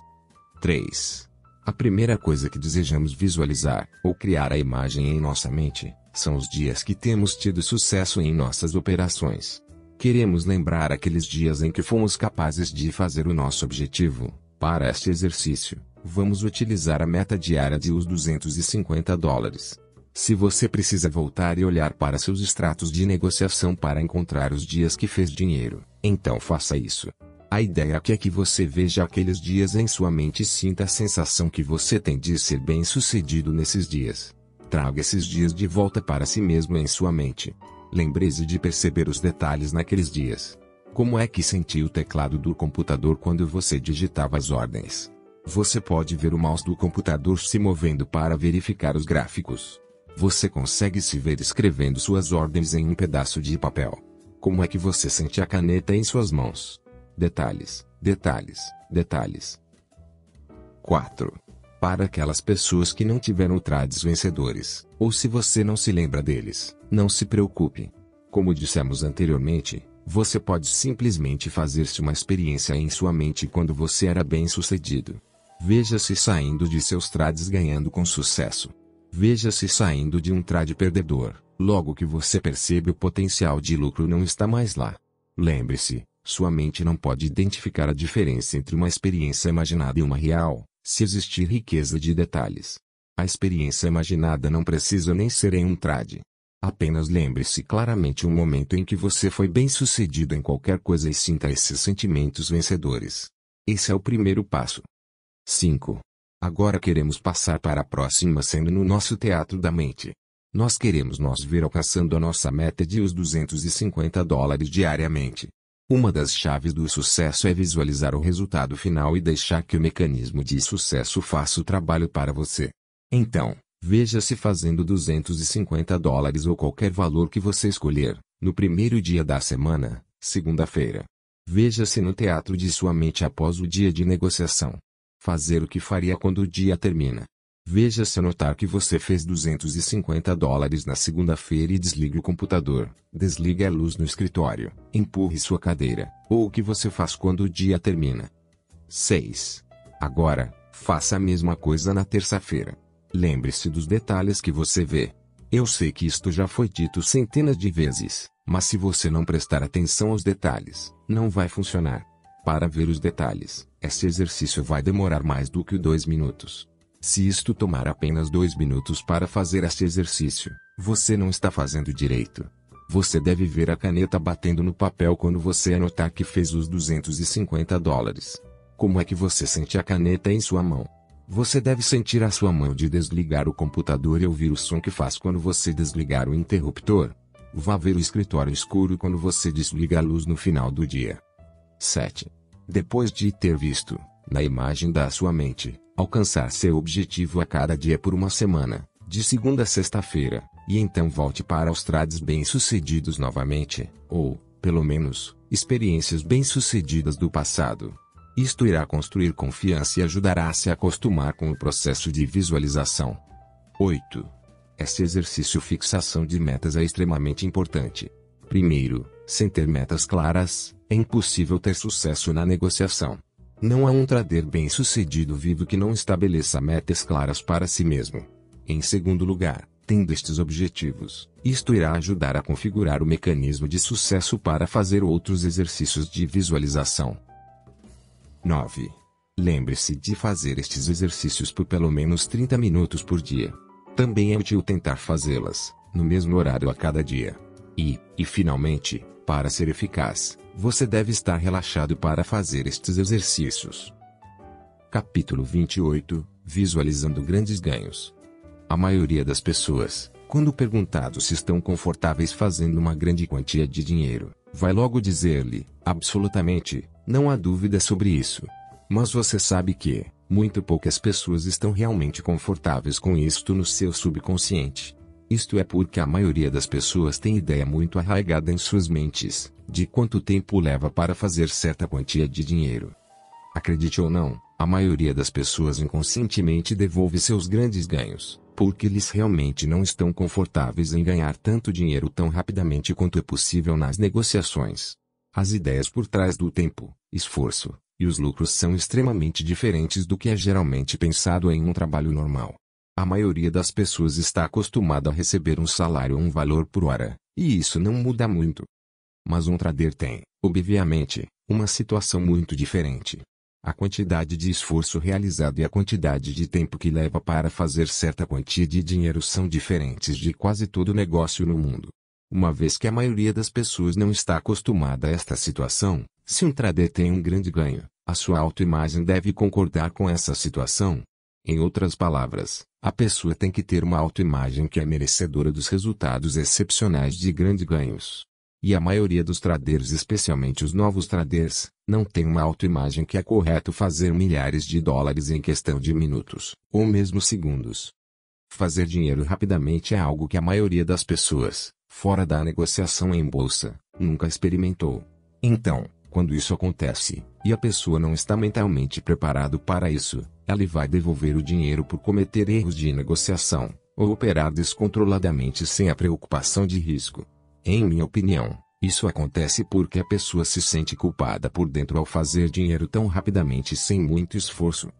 3. A primeira coisa que desejamos visualizar, ou criar a imagem em nossa mente, são os dias que temos tido sucesso em nossas operações. Queremos lembrar aqueles dias em que fomos capazes de fazer o nosso objetivo. Para este exercício, vamos utilizar a meta diária de os $250. Se você precisa voltar e olhar para seus extratos de negociação para encontrar os dias que fez dinheiro, então faça isso. A ideia aqui é que você veja aqueles dias em sua mente e sinta a sensação que você tem de ser bem-sucedido nesses dias. Traga esses dias de volta para si mesmo em sua mente. Lembre-se de perceber os detalhes naqueles dias. Como é que sentia o teclado do computador quando você digitava as ordens? Você pode ver o mouse do computador se movendo para verificar os gráficos. Você consegue se ver escrevendo suas ordens em um pedaço de papel. Como é que você sente a caneta em suas mãos? Detalhes, detalhes, detalhes. 4. Para aquelas pessoas que não tiveram trades vencedores, ou se você não se lembra deles, não se preocupe. Como dissemos anteriormente, você pode simplesmente fazer-se uma experiência em sua mente quando você era bem-sucedido. Veja-se saindo de seus trades ganhando com sucesso. Veja-se saindo de um trade perdedor, logo que você percebe o potencial de lucro não está mais lá. Lembre-se, sua mente não pode identificar a diferença entre uma experiência imaginada e uma real, se existir riqueza de detalhes. A experiência imaginada não precisa nem ser em um trade. Apenas lembre-se claramente um momento em que você foi bem-sucedido em qualquer coisa e sinta esses sentimentos vencedores. Esse é o primeiro passo. 5. Agora queremos passar para a próxima cena no nosso teatro da mente. Nós queremos nos ver alcançando a nossa meta de os $250 diariamente. Uma das chaves do sucesso é visualizar o resultado final e deixar que o mecanismo de sucesso faça o trabalho para você. Então, Veja-se fazendo $250 ou qualquer valor que você escolher, no primeiro dia da semana, segunda-feira. Veja-se no teatro de sua mente após o dia de negociação. Fazer o que faria quando o dia termina. Veja-se notar que você fez $250 na segunda-feira e desligue o computador, desligue a luz no escritório, empurre sua cadeira, ou o que você faz quando o dia termina. 6. Agora, faça a mesma coisa na terça-feira. Lembre-se dos detalhes que você vê. Eu sei que isto já foi dito centenas de vezes, mas se você não prestar atenção aos detalhes, não vai funcionar. Para ver os detalhes, esse exercício vai demorar mais do que 2 minutos. Se isto tomar apenas 2 minutos para fazer este exercício, você não está fazendo direito. Você deve ver a caneta batendo no papel quando você anotar que fez os $250. Como é que você sente a caneta em sua mão? Você deve sentir a sua mão de desligar o computador e ouvir o som que faz quando você desligar o interruptor. Vá ver o escritório escuro quando você desliga a luz no final do dia. 7. Depois de ter visto, na imagem da sua mente, alcançar seu objetivo a cada dia por uma semana, de segunda a sexta-feira, e então volte para os trades bem-sucedidos novamente, ou, pelo menos, experiências bem-sucedidas do passado. Isto irá construir confiança e ajudará a se acostumar com o processo de visualização. 8. Este exercício fixação de metas é extremamente importante. Primeiro, sem ter metas claras, é impossível ter sucesso na negociação. Não há um trader bem-sucedido vivo que não estabeleça metas claras para si mesmo. Em segundo lugar, tendo estes objetivos, isto irá ajudar a configurar o mecanismo de sucesso para fazer outros exercícios de visualização. 9. Lembre-se de fazer estes exercícios por pelo menos 30 minutos por dia. Também é útil tentar fazê-las, no mesmo horário a cada dia. E finalmente, para ser eficaz, você deve estar relaxado para fazer estes exercícios. Capítulo 28 – Visualizando grandes ganhos. A maioria das pessoas, quando perguntado se estão confortáveis fazendo uma grande quantia de dinheiro, vai logo dizer-lhe, absolutamente, não há dúvida sobre isso. Mas você sabe que, muito poucas pessoas estão realmente confortáveis com isto no seu subconsciente. Isto é porque a maioria das pessoas tem ideia muito arraigada em suas mentes, de quanto tempo leva para fazer certa quantia de dinheiro. Acredite ou não, a maioria das pessoas inconscientemente devolve seus grandes ganhos, porque eles realmente não estão confortáveis em ganhar tanto dinheiro tão rapidamente quanto é possível nas negociações. As ideias por trás do tempo, esforço, e os lucros são extremamente diferentes do que é geralmente pensado em um trabalho normal. A maioria das pessoas está acostumada a receber um salário ou um valor por hora, e isso não muda muito. Mas um trader tem, obviamente, uma situação muito diferente. A quantidade de esforço realizado e a quantidade de tempo que leva para fazer certa quantia de dinheiro são diferentes de quase todo negócio no mundo. Uma vez que a maioria das pessoas não está acostumada a esta situação, se um trader tem um grande ganho, a sua autoimagem deve concordar com essa situação. Em outras palavras, a pessoa tem que ter uma autoimagem que é merecedora dos resultados excepcionais de grandes ganhos. E a maioria dos traders, especialmente os novos traders, não tem uma autoimagem que é correto fazer milhares de dólares em questão de minutos, ou mesmo segundos. Fazer dinheiro rapidamente é algo que a maioria das pessoas, fora da negociação em bolsa, nunca experimentou. Então, quando isso acontece, e a pessoa não está mentalmente preparado para isso, ela vai devolver o dinheiro por cometer erros de negociação, ou operar descontroladamente sem a preocupação de risco. Em minha opinião, isso acontece porque a pessoa se sente culpada por dentro ao fazer dinheiro tão rapidamente sem muito esforço.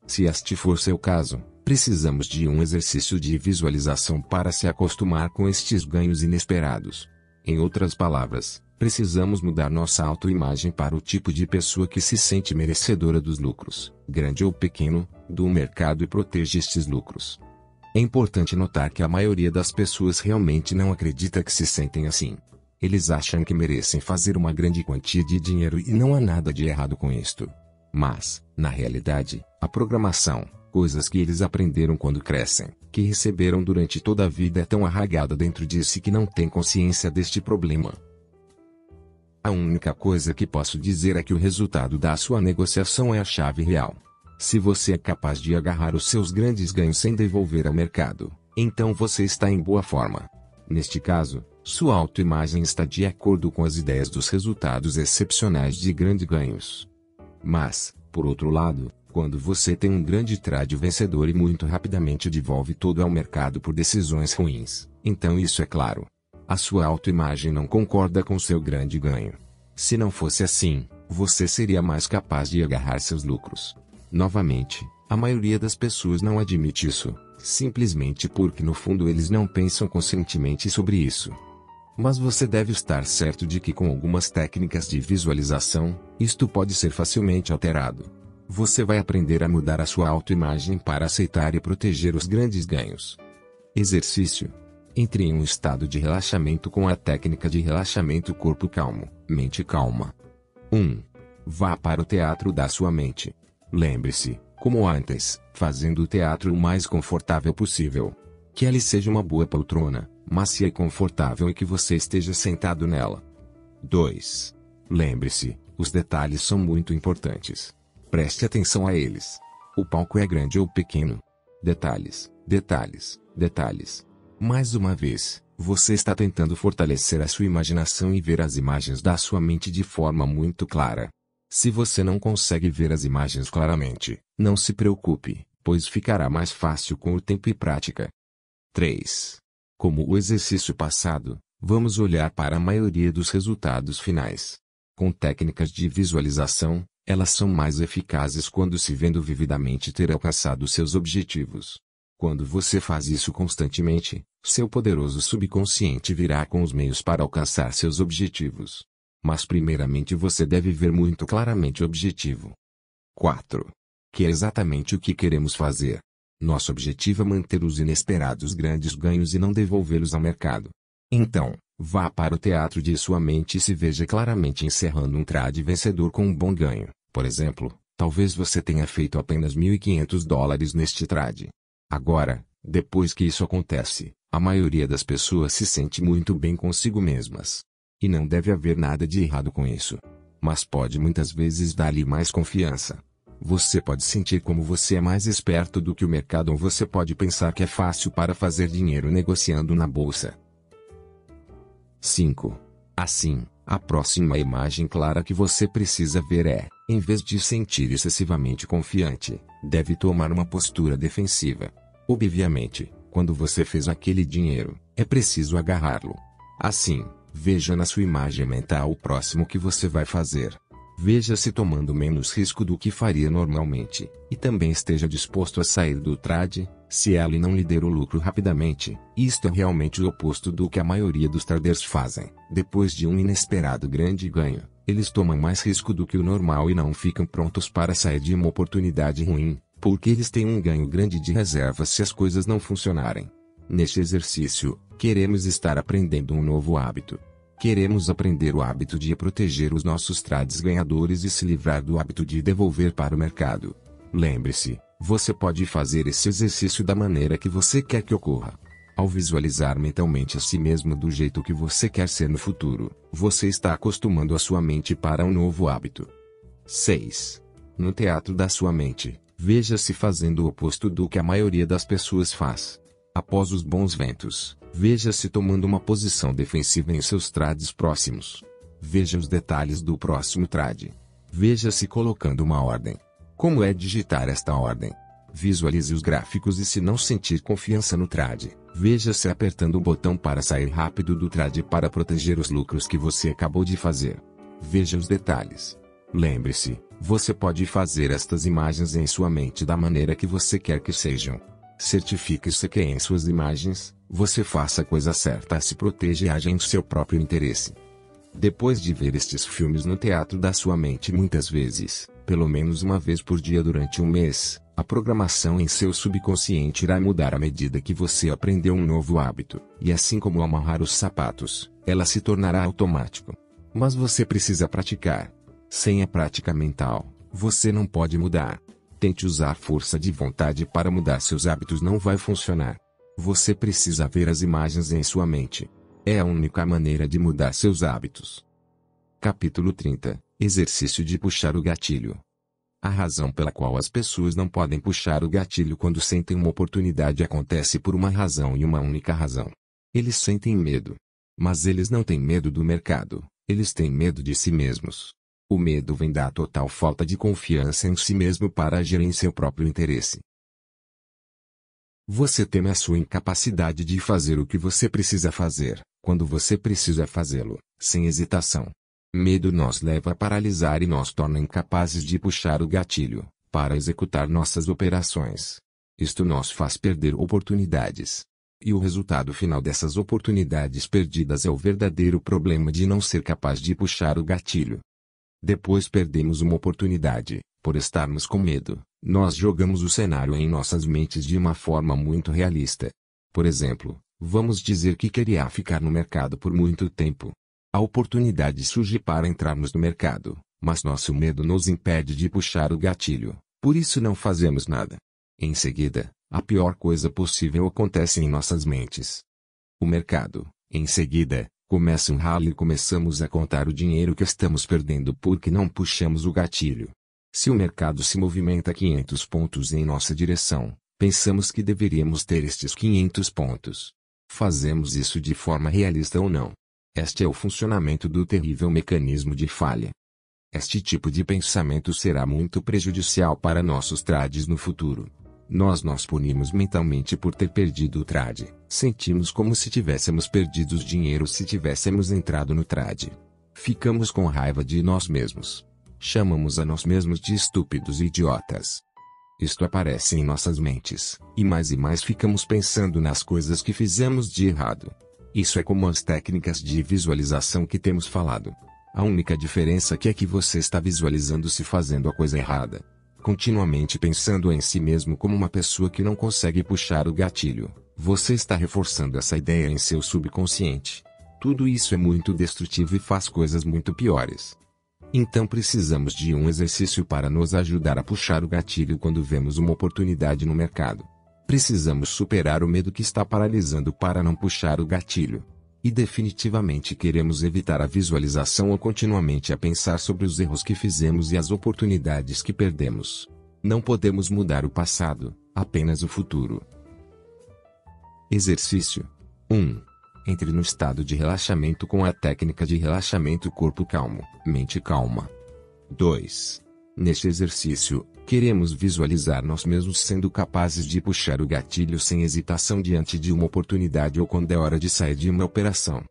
Se este for seu caso, precisamos de um exercício de visualização para se acostumar com estes ganhos inesperados. Em outras palavras, precisamos mudar nossa autoimagem para o tipo de pessoa que se sente merecedora dos lucros, grande ou pequeno, do mercado e protege estes lucros. É importante notar que a maioria das pessoas realmente não acredita que se sentem assim. Eles acham que merecem fazer uma grande quantia de dinheiro e não há nada de errado com isto. Mas, na realidade, a programação, coisas que eles aprenderam quando crescem, que receberam durante toda a vida é tão arraigada dentro de si que não têm consciência deste problema. A única coisa que posso dizer é que o resultado da sua negociação é a chave real. Se você é capaz de agarrar os seus grandes ganhos sem devolver ao mercado, então você está em boa forma. Neste caso, sua autoimagem está de acordo com as ideias dos resultados excepcionais de grandes ganhos. Mas, por outro lado, quando você tem um grande trade vencedor e muito rapidamente devolve todo ao mercado por decisões ruins, então isso é claro. A sua autoimagem não concorda com seu grande ganho. Se não fosse assim, você seria mais capaz de agarrar seus lucros. Novamente, a maioria das pessoas não admite isso, simplesmente porque no fundo eles não pensam conscientemente sobre isso. Mas você deve estar certo de que com algumas técnicas de visualização, isto pode ser facilmente alterado. Você vai aprender a mudar a sua autoimagem para aceitar e proteger os grandes ganhos. Exercício. Entre em um estado de relaxamento com a técnica de relaxamento corpo calmo, mente calma. 1. Vá para o teatro da sua mente. Lembre-se, como antes, fazendo o teatro o mais confortável possível. Que ele seja uma boa poltrona, macia e confortável e que você esteja sentado nela. 2. Lembre-se, os detalhes são muito importantes. Preste atenção a eles. O palco é grande ou pequeno? Detalhes, detalhes, detalhes. Mais uma vez, você está tentando fortalecer a sua imaginação e ver as imagens da sua mente de forma muito clara. Se você não consegue ver as imagens claramente, não se preocupe, pois ficará mais fácil com o tempo e prática. 3. Como o exercício passado, vamos olhar para a maioria dos resultados finais. Com técnicas de visualização, elas são mais eficazes quando se vendo vividamente ter alcançado seus objetivos. Quando você faz isso constantemente, seu poderoso subconsciente virá com os meios para alcançar seus objetivos. Mas primeiramente você deve ver muito claramente o objetivo. 4. Que é exatamente o que queremos fazer. Nosso objetivo é manter os inesperados grandes ganhos e não devolvê-los ao mercado. Então, vá para o teatro de sua mente e se veja claramente encerrando um trade vencedor com um bom ganho. Por exemplo, talvez você tenha feito apenas $1.500 neste trade. Agora, depois que isso acontece, a maioria das pessoas se sente muito bem consigo mesmas. E não deve haver nada de errado com isso. Mas pode muitas vezes dar-lhe mais confiança. Você pode sentir como você é mais esperto do que o mercado ou você pode pensar que é fácil para fazer dinheiro negociando na bolsa. 5. Assim, a próxima imagem clara que você precisa ver é, em vez de sentir excessivamente confiante, deve tomar uma postura defensiva. Obviamente, quando você fez aquele dinheiro, é preciso agarrá-lo. Assim, veja na sua imagem mental o próximo que você vai fazer. Veja-se tomando menos risco do que faria normalmente, e também esteja disposto a sair do trade, se ela não lhe der o lucro rapidamente. Isto é realmente o oposto do que a maioria dos traders fazem. Depois de um inesperado grande ganho, eles tomam mais risco do que o normal e não ficam prontos para sair de uma oportunidade ruim, porque eles têm um ganho grande de reserva se as coisas não funcionarem. Neste exercício, queremos estar aprendendo um novo hábito. Queremos aprender o hábito de proteger os nossos trades ganhadores e se livrar do hábito de devolver para o mercado. Lembre-se, você pode fazer esse exercício da maneira que você quer que ocorra. Ao visualizar mentalmente a si mesmo do jeito que você quer ser no futuro, você está acostumando a sua mente para um novo hábito. 6. No teatro da sua mente, veja-se fazendo o oposto do que a maioria das pessoas faz. Após os bons ventos, veja-se tomando uma posição defensiva em seus trades próximos. Veja os detalhes do próximo trade. Veja-se colocando uma ordem. Como é digitar esta ordem? Visualize os gráficos e se não sentir confiança no trade, veja-se apertando o botão para sair rápido do trade para proteger os lucros que você acabou de fazer. Veja os detalhes. Lembre-se, você pode fazer estas imagens em sua mente da maneira que você quer que sejam. Certifique-se que em suas imagens, você faça a coisa certa, se proteja e haja em seu próprio interesse. Depois de ver estes filmes no teatro da sua mente muitas vezes, pelo menos uma vez por dia durante um mês, a programação em seu subconsciente irá mudar à medida que você aprendeu um novo hábito, e assim como amarrar os sapatos, ela se tornará automático. Mas você precisa praticar. Sem a prática mental, você não pode mudar. Tente usar força de vontade para mudar seus hábitos, não vai funcionar. Você precisa ver as imagens em sua mente. É a única maneira de mudar seus hábitos. Capítulo 30. Exercício de puxar o gatilho. A razão pela qual as pessoas não podem puxar o gatilho quando sentem uma oportunidade acontece por uma razão e uma única razão. Eles sentem medo. Mas eles não têm medo do mercado, eles têm medo de si mesmos. O medo vem da total falta de confiança em si mesmo para agir em seu próprio interesse. Você teme a sua incapacidade de fazer o que você precisa fazer, quando você precisa fazê-lo, sem hesitação. Medo nos leva a paralisar e nos torna incapazes de puxar o gatilho, para executar nossas operações. Isto nos faz perder oportunidades. E o resultado final dessas oportunidades perdidas é o verdadeiro problema de não ser capaz de puxar o gatilho. Depois perdemos uma oportunidade, por estarmos com medo, nós jogamos o cenário em nossas mentes de uma forma muito realista. Por exemplo, vamos dizer que queria ficar no mercado por muito tempo. A oportunidade surge para entrarmos no mercado, mas nosso medo nos impede de puxar o gatilho, por isso não fazemos nada. Em seguida, a pior coisa possível acontece em nossas mentes. O mercado, em seguida, começa um rally e começamos a contar o dinheiro que estamos perdendo porque não puxamos o gatilho. Se o mercado se movimenta 500 pontos em nossa direção, pensamos que deveríamos ter estes 500 pontos. Fazemos isso de forma realista ou não? Este é o funcionamento do terrível mecanismo de falha. Este tipo de pensamento será muito prejudicial para nossos trades no futuro. Nós nos punimos mentalmente por ter perdido o trade. Sentimos como se tivéssemos perdido dinheiro se tivéssemos entrado no trade. Ficamos com raiva de nós mesmos. Chamamos a nós mesmos de estúpidos e idiotas. Isto aparece em nossas mentes, e mais ficamos pensando nas coisas que fizemos de errado. Isso é como as técnicas de visualização que temos falado. A única diferença aqui é que você está visualizando-se fazendo a coisa errada. Continuamente pensando em si mesmo como uma pessoa que não consegue puxar o gatilho, você está reforçando essa ideia em seu subconsciente. Tudo isso é muito destrutivo e faz coisas muito piores. Então precisamos de um exercício para nos ajudar a puxar o gatilho quando vemos uma oportunidade no mercado. Precisamos superar o medo que está paralisando para não puxar o gatilho. E definitivamente queremos evitar a visualização ou continuamente a pensar sobre os erros que fizemos e as oportunidades que perdemos. Não podemos mudar o passado, apenas o futuro. Exercício 1. Entre no estado de relaxamento com a técnica de relaxamento corpo calmo, mente calma. 2. Neste exercício, queremos visualizar nós mesmos sendo capazes de puxar o gatilho sem hesitação diante de uma oportunidade ou quando é hora de sair de uma operação.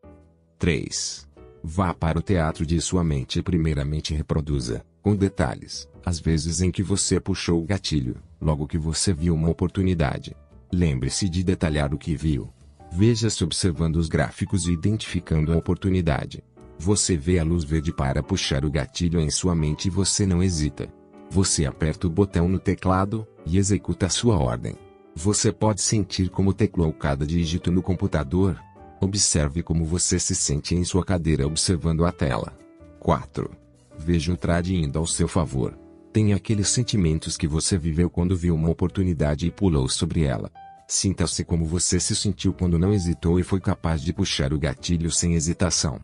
3. Vá para o teatro de sua mente e primeiramente reproduza, com detalhes, as vezes em que você puxou o gatilho, logo que você viu uma oportunidade. Lembre-se de detalhar o que viu. Veja-se observando os gráficos e identificando a oportunidade. Você vê a luz verde para puxar o gatilho em sua mente e você não hesita. Você aperta o botão no teclado e executa a sua ordem. Você pode sentir como teclou cada dígito no computador. Observe como você se sente em sua cadeira observando a tela. 4. Veja o trade indo ao seu favor. Tenha aqueles sentimentos que você viveu quando viu uma oportunidade e pulou sobre ela. Sinta-se como você se sentiu quando não hesitou e foi capaz de puxar o gatilho sem hesitação.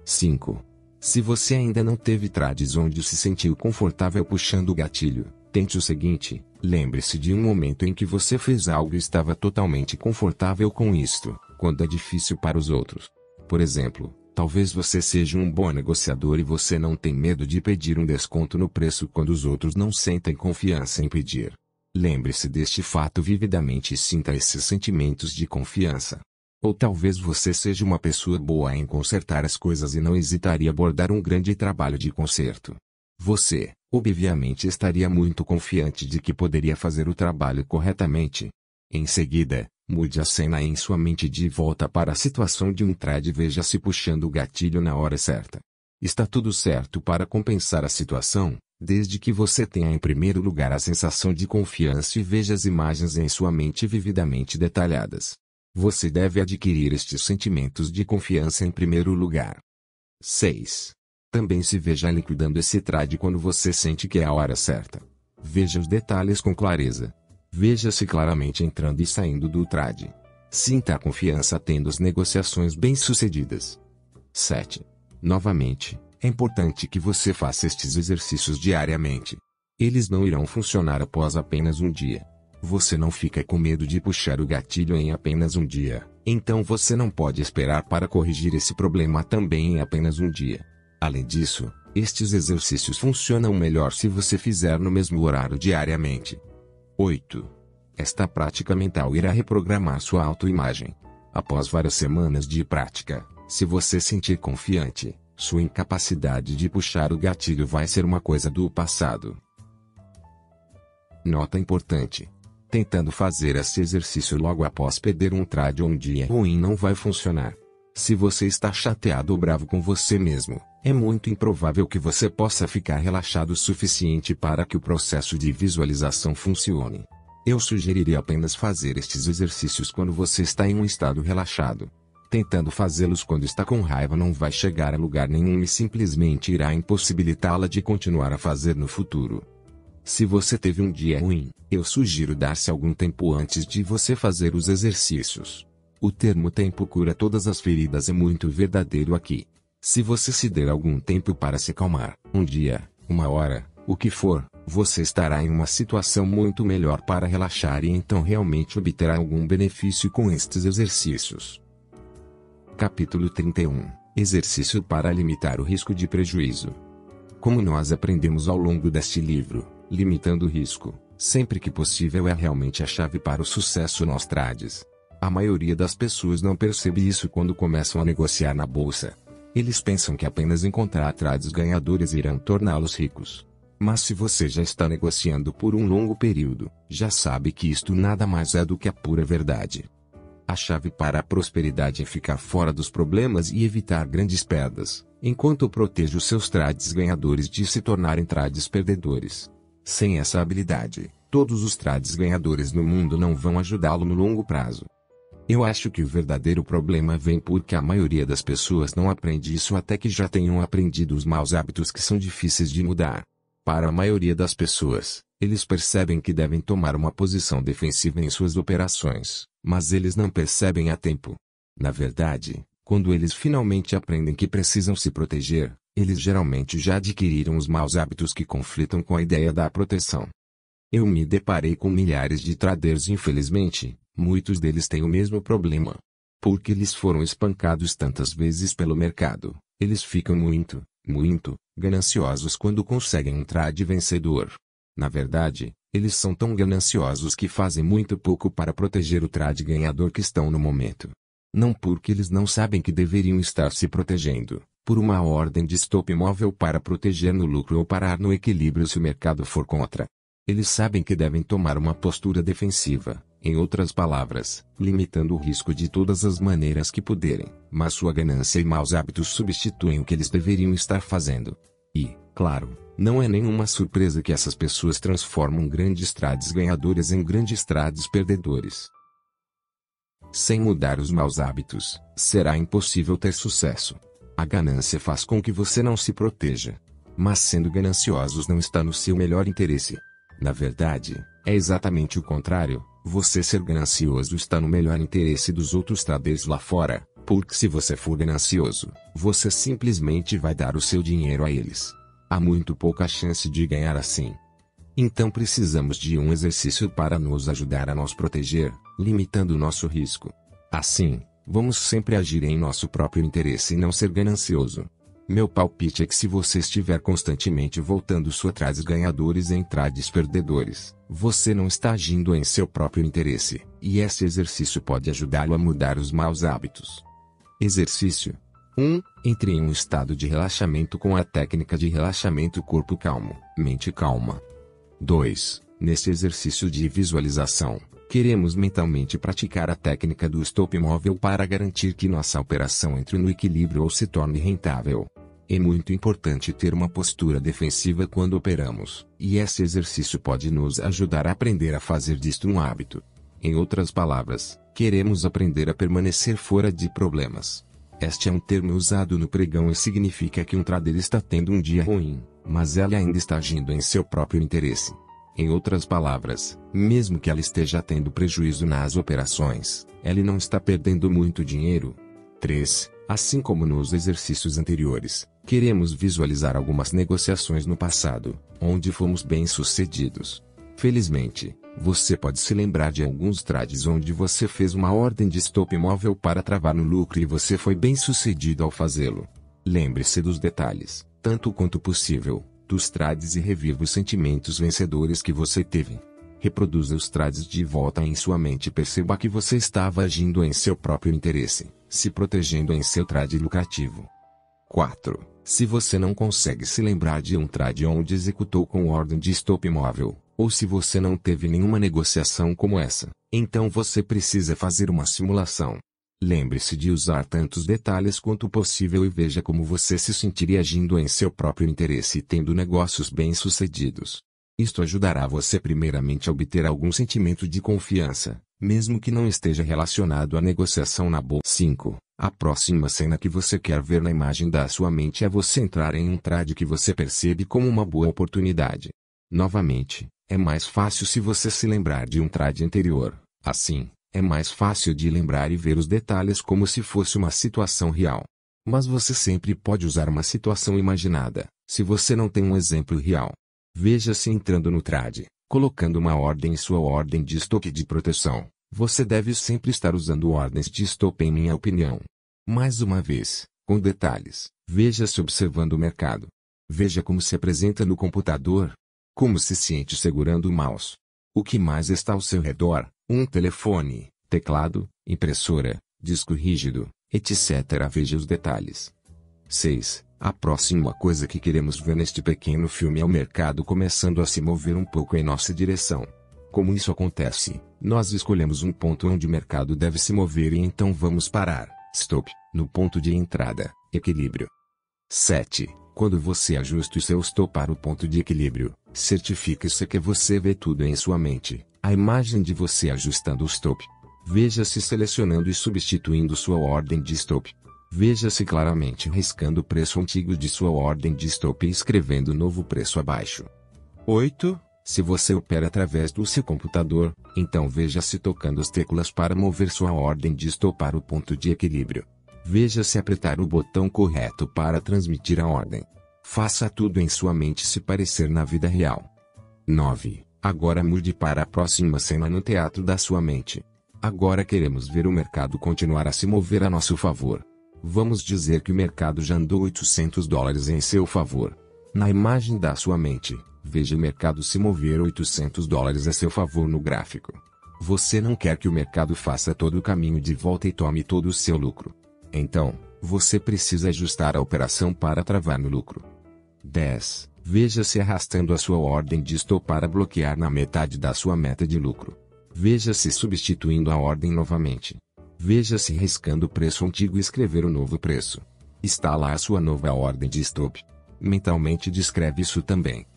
5. Se você ainda não teve trades onde se sentiu confortável puxando o gatilho, tente o seguinte: lembre-se de um momento em que você fez algo e estava totalmente confortável com isto, quando é difícil para os outros. Por exemplo, talvez você seja um bom negociador e você não tem medo de pedir um desconto no preço quando os outros não sentem confiança em pedir. Lembre-se deste fato vividamente e sinta esses sentimentos de confiança. Ou talvez você seja uma pessoa boa em consertar as coisas e não hesitaria abordar um grande trabalho de conserto. Você, obviamente, estaria muito confiante de que poderia fazer o trabalho corretamente. Em seguida, mude a cena em sua mente de volta para a situação de um trade e veja-se puxando o gatilho na hora certa. Está tudo certo para compensar a situação, desde que você tenha em primeiro lugar a sensação de confiança e veja as imagens em sua mente vividamente detalhadas. Você deve adquirir estes sentimentos de confiança em primeiro lugar. 6. Também se veja liquidando esse trade quando você sente que é a hora certa. Veja os detalhes com clareza. Veja-se claramente entrando e saindo do trade. Sinta a confiança tendo as negociações bem-sucedidas. 7. Novamente, é importante que você faça estes exercícios diariamente. Eles não irão funcionar após apenas um dia. Você não fica com medo de puxar o gatilho em apenas um dia, então você não pode esperar para corrigir esse problema também em apenas um dia. Além disso, estes exercícios funcionam melhor se você fizer no mesmo horário diariamente. 8. Esta prática mental irá reprogramar sua autoimagem. Após várias semanas de prática, se você sentir confiante, sua incapacidade de puxar o gatilho vai ser uma coisa do passado. Nota importante. Tentando fazer esse exercício logo após perder um trade ou um dia ruim não vai funcionar. Se você está chateado ou bravo com você mesmo, é muito improvável que você possa ficar relaxado o suficiente para que o processo de visualização funcione. Eu sugeriria apenas fazer estes exercícios quando você está em um estado relaxado. Tentando fazê-los quando está com raiva não vai chegar a lugar nenhum e simplesmente irá impossibilitá-la de continuar a fazer no futuro. Se você teve um dia ruim, eu sugiro dar-se algum tempo antes de você fazer os exercícios. O termo tempo cura todas as feridas é muito verdadeiro aqui. Se você se der algum tempo para se acalmar, um dia, uma hora, o que for, você estará em uma situação muito melhor para relaxar e então realmente obterá algum benefício com estes exercícios. Capítulo 31 – Exercício para limitar o risco de prejuízo. Como nós aprendemos ao longo deste livro, limitando o risco, sempre que possível é realmente a chave para o sucesso nos trades. A maioria das pessoas não percebe isso quando começam a negociar na bolsa. Eles pensam que apenas encontrar trades ganhadores irão torná-los ricos. Mas se você já está negociando por um longo período, já sabe que isto nada mais é do que a pura verdade. A chave para a prosperidade é ficar fora dos problemas e evitar grandes perdas, enquanto protege os seus trades ganhadores de se tornarem trades perdedores. Sem essa habilidade, todos os trades ganhadores no mundo não vão ajudá-lo no longo prazo. Eu acho que o verdadeiro problema vem porque a maioria das pessoas não aprende isso até que já tenham aprendido os maus hábitos que são difíceis de mudar. Para a maioria das pessoas, eles percebem que devem tomar uma posição defensiva em suas operações, mas eles não percebem a tempo. Na verdade, quando eles finalmente aprendem que precisam se proteger, eles geralmente já adquiriram os maus hábitos que conflitam com a ideia da proteção. Eu me deparei com milhares de traders e infelizmente, muitos deles têm o mesmo problema. Porque eles foram espancados tantas vezes pelo mercado, eles ficam muito gananciosos quando conseguem um trade vencedor. Na verdade, eles são tão gananciosos que fazem muito pouco para proteger o trade ganhador que estão no momento. Não porque eles não sabem que deveriam estar se protegendo, por uma ordem de stop móvel para proteger no lucro ou parar no equilíbrio se o mercado for contra. Eles sabem que devem tomar uma postura defensiva, em outras palavras, limitando o risco de todas as maneiras que puderem, mas sua ganância e maus hábitos substituem o que eles deveriam estar fazendo. E, claro, não é nenhuma surpresa que essas pessoas transformam grandes trades ganhadores em grandes trades perdedores. Sem mudar os maus hábitos, será impossível ter sucesso. A ganância faz com que você não se proteja. Mas sendo gananciosos não está no seu melhor interesse. Na verdade, é exatamente o contrário. Você ser ganancioso está no melhor interesse dos outros traders lá fora, porque se você for ganancioso, você simplesmente vai dar o seu dinheiro a eles. Há muito pouca chance de ganhar assim. Então precisamos de um exercício para nos ajudar a nos proteger, limitando o nosso risco. Assim, vamos sempre agir em nosso próprio interesse e não ser ganancioso. Meu palpite é que se você estiver constantemente voltando sua trades ganhadores em trades perdedores, você não está agindo em seu próprio interesse, e esse exercício pode ajudá-lo a mudar os maus hábitos. Exercício 1. Entre em um estado de relaxamento com a técnica de relaxamento corpo calmo, mente calma. 2. Nesse exercício de visualização, queremos mentalmente praticar a técnica do stop móvel para garantir que nossa operação entre no equilíbrio ou se torne rentável. É muito importante ter uma postura defensiva quando operamos, e esse exercício pode nos ajudar a aprender a fazer disto um hábito. Em outras palavras, queremos aprender a permanecer fora de problemas. Este é um termo usado no pregão e significa que um trader está tendo um dia ruim, mas ela ainda está agindo em seu próprio interesse. Em outras palavras, mesmo que ela esteja tendo prejuízo nas operações, ela não está perdendo muito dinheiro. 3. Assim como nos exercícios anteriores, queremos visualizar algumas negociações no passado, onde fomos bem-sucedidos. Felizmente, você pode se lembrar de alguns trades onde você fez uma ordem de stop imóvel para travar no lucro e você foi bem-sucedido ao fazê-lo. Lembre-se dos detalhes, tanto quanto possível, dos trades e reviva os sentimentos vencedores que você teve. Reproduza os trades de volta em sua mente e perceba que você estava agindo em seu próprio interesse, se protegendo em seu trade lucrativo. 4. Se você não consegue se lembrar de um trade onde executou com ordem de stop imóvel, ou se você não teve nenhuma negociação como essa, então você precisa fazer uma simulação. Lembre-se de usar tantos detalhes quanto possível e veja como você se sentiria agindo em seu próprio interesse e tendo negócios bem-sucedidos. Isto ajudará você primeiramente a obter algum sentimento de confiança, mesmo que não esteja relacionado à negociação na bolsa. 5. A próxima cena que você quer ver na imagem da sua mente é você entrar em um trade que você percebe como uma boa oportunidade. Novamente, é mais fácil se você se lembrar de um trade anterior. Assim, é mais fácil de lembrar e ver os detalhes como se fosse uma situação real. Mas você sempre pode usar uma situação imaginada, se você não tem um exemplo real. Veja-se entrando no trade, colocando uma ordem em sua ordem de stop de proteção. Você deve sempre estar usando ordens de stop em minha opinião. Mais uma vez, com detalhes, veja-se observando o mercado. Veja como se apresenta no computador. Como se sente segurando o mouse. O que mais está ao seu redor? Um telefone, teclado, impressora, disco rígido, etc. Veja os detalhes. 6. A próxima coisa que queremos ver neste pequeno filme é o mercado começando a se mover um pouco em nossa direção. Como isso acontece? Nós escolhemos um ponto onde o mercado deve se mover e então vamos parar, stop, no ponto de entrada, equilíbrio. 7. Quando você ajusta o seu stop para o ponto de equilíbrio, certifique-se que você vê tudo em sua mente, a imagem de você ajustando o stop. Veja-se selecionando e substituindo sua ordem de stop. Veja-se claramente riscando o preço antigo de sua ordem de stop e escrevendo novo preço abaixo. 8. Se você opera através do seu computador, então veja-se tocando as teclas para mover sua ordem de stop para o ponto de equilíbrio. Veja-se apertar o botão correto para transmitir a ordem. Faça tudo em sua mente se parecer na vida real. 9. Agora mude para a próxima cena no teatro da sua mente. Agora queremos ver o mercado continuar a se mover a nosso favor. Vamos dizer que o mercado já andou $800 em seu favor. Na imagem da sua mente, veja o mercado se mover $800 a seu favor no gráfico. Você não quer que o mercado faça todo o caminho de volta e tome todo o seu lucro. Então, você precisa ajustar a operação para travar no lucro. 10. Veja-se arrastando a sua ordem de stop para bloquear na metade da sua meta de lucro. Veja-se substituindo a ordem novamente. Veja-se riscando o preço antigo e escrever o novo preço. Está lá a sua nova ordem de stop. Mentalmente descreve isso também.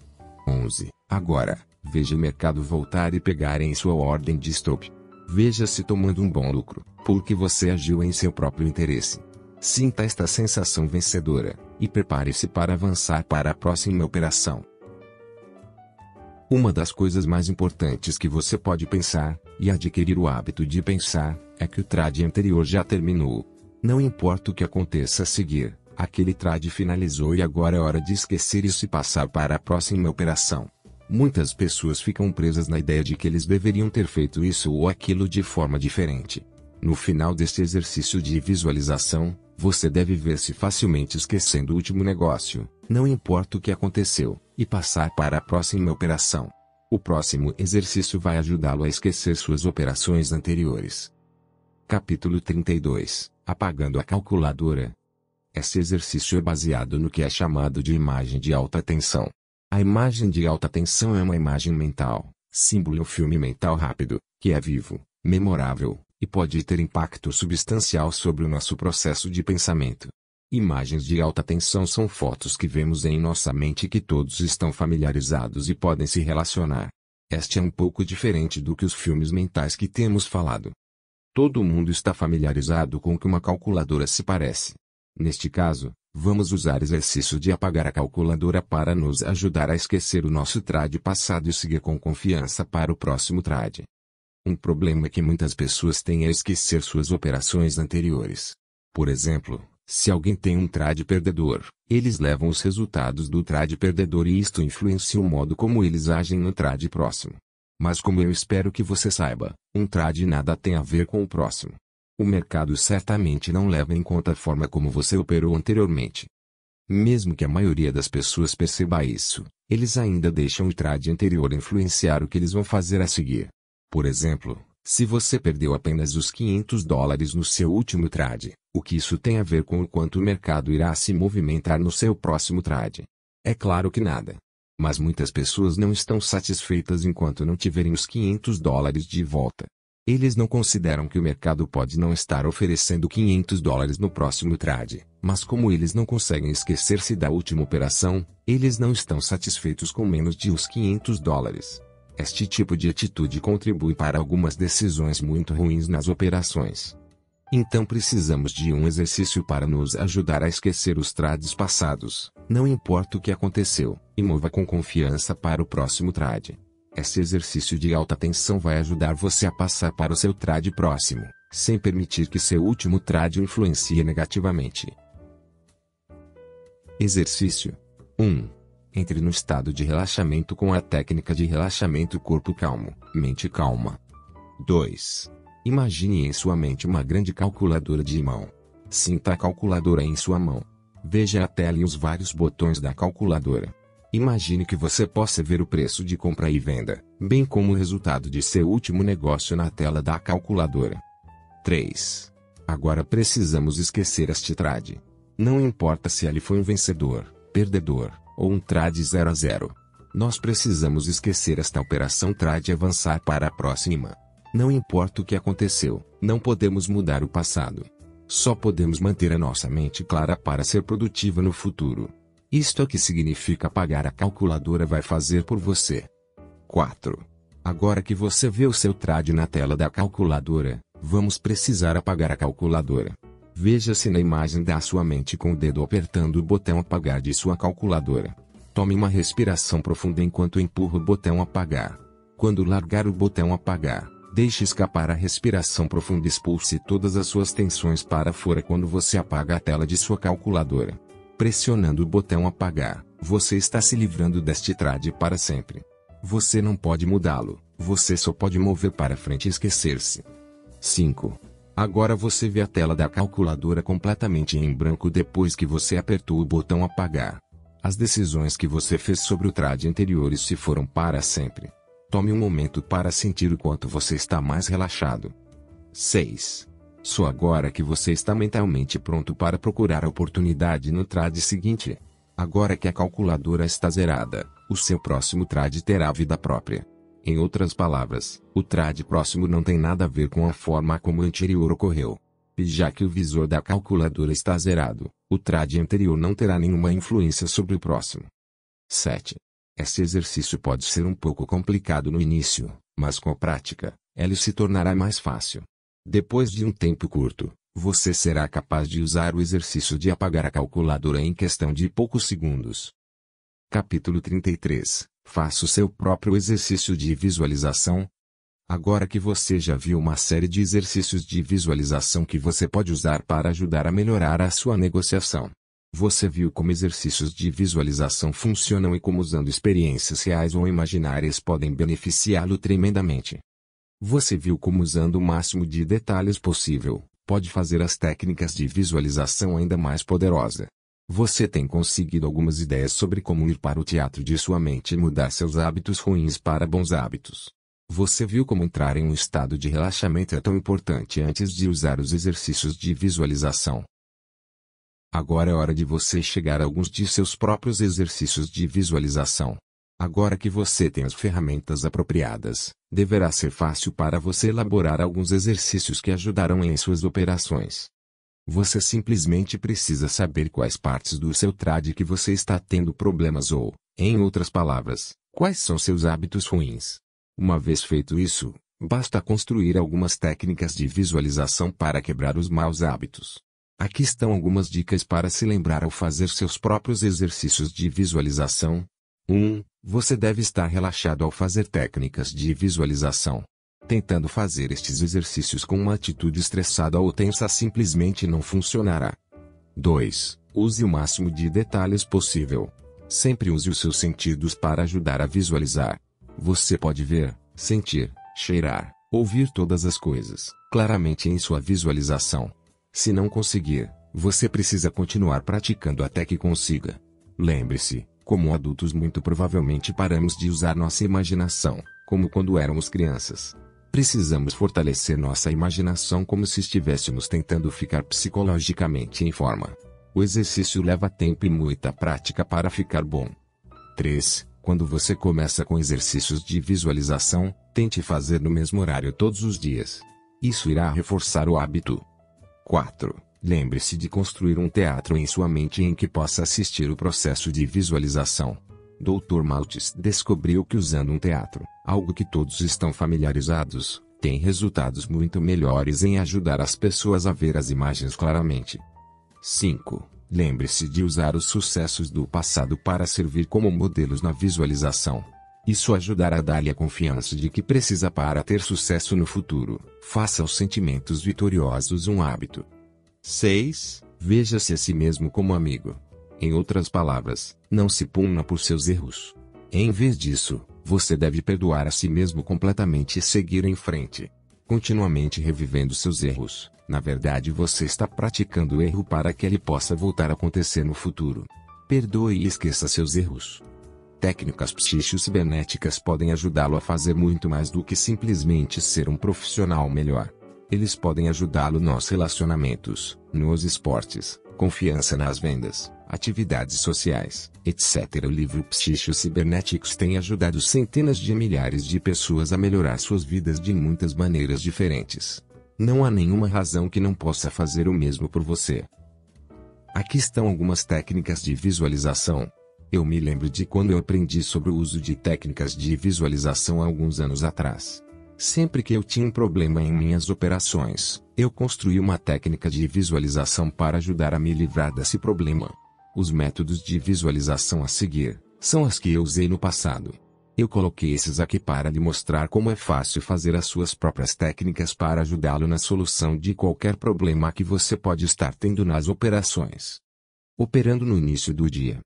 11. Agora, veja o mercado voltar e pegar em sua ordem de stop. Veja-se tomando um bom lucro, porque você agiu em seu próprio interesse. Sinta esta sensação vencedora, e prepare-se para avançar para a próxima operação. Uma das coisas mais importantes que você pode pensar, e adquirir o hábito de pensar, é que o trade anterior já terminou. Não importa o que aconteça a seguir, aquele trade finalizou e agora é hora de esquecer isso e passar para a próxima operação. Muitas pessoas ficam presas na ideia de que eles deveriam ter feito isso ou aquilo de forma diferente. No final deste exercício de visualização, você deve ver-se facilmente esquecendo o último negócio, não importa o que aconteceu, e passar para a próxima operação. O próximo exercício vai ajudá-lo a esquecer suas operações anteriores. Capítulo 32 – Apagando a calculadora. Esse exercício é baseado no que é chamado de imagem de alta tensão. A imagem de alta tensão é uma imagem mental, símbolo ou filme mental rápido, que é vivo, memorável, e pode ter impacto substancial sobre o nosso processo de pensamento. Imagens de alta tensão são fotos que vemos em nossa mente que todos estão familiarizados e podem se relacionar. Este é um pouco diferente do que os filmes mentais que temos falado. Todo mundo está familiarizado com o que uma calculadora se parece. Neste caso, vamos usar exercício de apagar a calculadora para nos ajudar a esquecer o nosso trade passado e seguir com confiança para o próximo trade. Um problema que muitas pessoas têm é esquecer suas operações anteriores. Por exemplo, Se alguém tem um trade perdedor, eles levam os resultados do trade perdedor e isto influencia o modo como eles agem no trade próximo. Mas como eu espero que você saiba, um trade nada tem a ver com o próximo. O mercado certamente não leva em conta a forma como você operou anteriormente. Mesmo que a maioria das pessoas perceba isso, eles ainda deixam o trade anterior influenciar o que eles vão fazer a seguir. Por exemplo, se você perdeu apenas os $500 no seu último trade, o que isso tem a ver com o quanto o mercado irá se movimentar no seu próximo trade? É claro que nada. Mas muitas pessoas não estão satisfeitas enquanto não tiverem os $500 de volta. Eles não consideram que o mercado pode não estar oferecendo $500 no próximo trade, mas como eles não conseguem esquecer-se da última operação, eles não estão satisfeitos com menos de os $500. Este tipo de atitude contribui para algumas decisões muito ruins nas operações. Então precisamos de um exercício para nos ajudar a esquecer os trades passados, não importa o que aconteceu, e mova com confiança para o próximo trade. Esse exercício de alta tensão vai ajudar você a passar para o seu trade próximo, sem permitir que seu último trade o influencie negativamente. Exercício 1. Entre no estado de relaxamento com a técnica de relaxamento corpo calmo, mente calma. 2. Imagine em sua mente uma grande calculadora de mão. Sinta a calculadora em sua mão. Veja a tela e os vários botões da calculadora. Imagine que você possa ver o preço de compra e venda, bem como o resultado de seu último negócio na tela da calculadora. 3. Agora precisamos esquecer este trade. Não importa se ele foi um vencedor, perdedor, ou um trade 0 a 0. Nós precisamos esquecer esta operação trade e avançar para a próxima. Não importa o que aconteceu, não podemos mudar o passado. Só podemos manter a nossa mente clara para ser produtiva no futuro. Isto é o que significa apagar a calculadora vai fazer por você. 4. Agora que você vê o seu trade na tela da calculadora, vamos precisar apagar a calculadora. Veja-se na imagem da sua mente com o dedo apertando o botão apagar de sua calculadora. Tome uma respiração profunda enquanto empurra o botão apagar. Quando largar o botão apagar, deixe escapar a respiração profunda e expulse todas as suas tensões para fora quando você apaga a tela de sua calculadora. Pressionando o botão apagar, você está se livrando deste trade para sempre. Você não pode mudá-lo, você só pode mover para frente e esquecer-se. 5. Agora você vê a tela da calculadora completamente em branco depois que você apertou o botão apagar. As decisões que você fez sobre o trade anteriores se foram para sempre. Tome um momento para sentir o quanto você está mais relaxado. 6. Só agora que você está mentalmente pronto para procurar a oportunidade no trade seguinte. Agora que a calculadora está zerada, o seu próximo trade terá vida própria. Em outras palavras, o trade próximo não tem nada a ver com a forma como o anterior ocorreu. E já que o visor da calculadora está zerado, o trade anterior não terá nenhuma influência sobre o próximo. 7. Esse exercício pode ser um pouco complicado no início, mas com a prática, ele se tornará mais fácil. Depois de um tempo curto, você será capaz de usar o exercício de apagar a calculadora em questão de poucos segundos. Capítulo 33. Faça o seu próprio exercício de visualização. Agora que você já viu uma série de exercícios de visualização que você pode usar para ajudar a melhorar a sua negociação. Você viu como exercícios de visualização funcionam e como usando experiências reais ou imaginárias podem beneficiá-lo tremendamente. Você viu como usando o máximo de detalhes possível, pode fazer as técnicas de visualização ainda mais poderosa. Você tem conseguido algumas ideias sobre como ir para o teatro de sua mente e mudar seus hábitos ruins para bons hábitos. Você viu como entrar em um estado de relaxamento é tão importante antes de usar os exercícios de visualização. Agora é hora de você chegar a alguns de seus próprios exercícios de visualização. Agora que você tem as ferramentas apropriadas, deverá ser fácil para você elaborar alguns exercícios que ajudarão em suas operações. Você simplesmente precisa saber quais partes do seu trade que você está tendo problemas ou, em outras palavras, quais são seus hábitos ruins. Uma vez feito isso, basta construir algumas técnicas de visualização para quebrar os maus hábitos. Aqui estão algumas dicas para se lembrar ao fazer seus próprios exercícios de visualização. 1. Você deve estar relaxado ao fazer técnicas de visualização. Tentando fazer estes exercícios com uma atitude estressada ou tensa simplesmente não funcionará. 2. Use o máximo de detalhes possível. Sempre use os seus sentidos para ajudar a visualizar. Você pode ver, sentir, cheirar, ouvir todas as coisas claramente em sua visualização. Se não conseguir, você precisa continuar praticando até que consiga. Lembre-se, como adultos muito provavelmente paramos de usar nossa imaginação, como quando éramos crianças. Precisamos fortalecer nossa imaginação como se estivéssemos tentando ficar psicologicamente em forma. O exercício leva tempo e muita prática para ficar bom. 3. Quando você começa com exercícios de visualização, tente fazer no mesmo horário todos os dias. Isso irá reforçar o hábito. 4. Lembre-se de construir um teatro em sua mente em que possa assistir o processo de visualização. Dr. Maltz descobriu que usando um teatro, algo que todos estão familiarizados, tem resultados muito melhores em ajudar as pessoas a ver as imagens claramente. 5. Lembre-se de usar os sucessos do passado para servir como modelos na visualização. Isso ajudará a dar-lhe a confiança de que precisa para ter sucesso no futuro. Faça os sentimentos vitoriosos um hábito. 6. Veja-se a si mesmo como amigo. Em outras palavras, não se puna por seus erros. Em vez disso, você deve perdoar a si mesmo completamente e seguir em frente. Continuamente revivendo seus erros, na verdade você está praticando o erro para que ele possa voltar a acontecer no futuro. Perdoe e esqueça seus erros. Técnicas psico-cibernéticas podem ajudá-lo a fazer muito mais do que simplesmente ser um profissional melhor. Eles podem ajudá-lo nos relacionamentos, nos esportes, confiança nas vendas, atividades sociais, etc. O livro Psico-Cibernéticos tem ajudado centenas de milhares de pessoas a melhorar suas vidas de muitas maneiras diferentes. Não há nenhuma razão que não possa fazer o mesmo por você. Aqui estão algumas técnicas de visualização. Eu me lembro de quando eu aprendi sobre o uso de técnicas de visualização há alguns anos atrás. Sempre que eu tinha um problema em minhas operações, eu construí uma técnica de visualização para ajudar a me livrar desse problema. Os métodos de visualização a seguir são as que eu usei no passado. Eu coloquei esses aqui para lhe mostrar como é fácil fazer as suas próprias técnicas para ajudá-lo na solução de qualquer problema que você pode estar tendo nas operações. Operando no início do dia.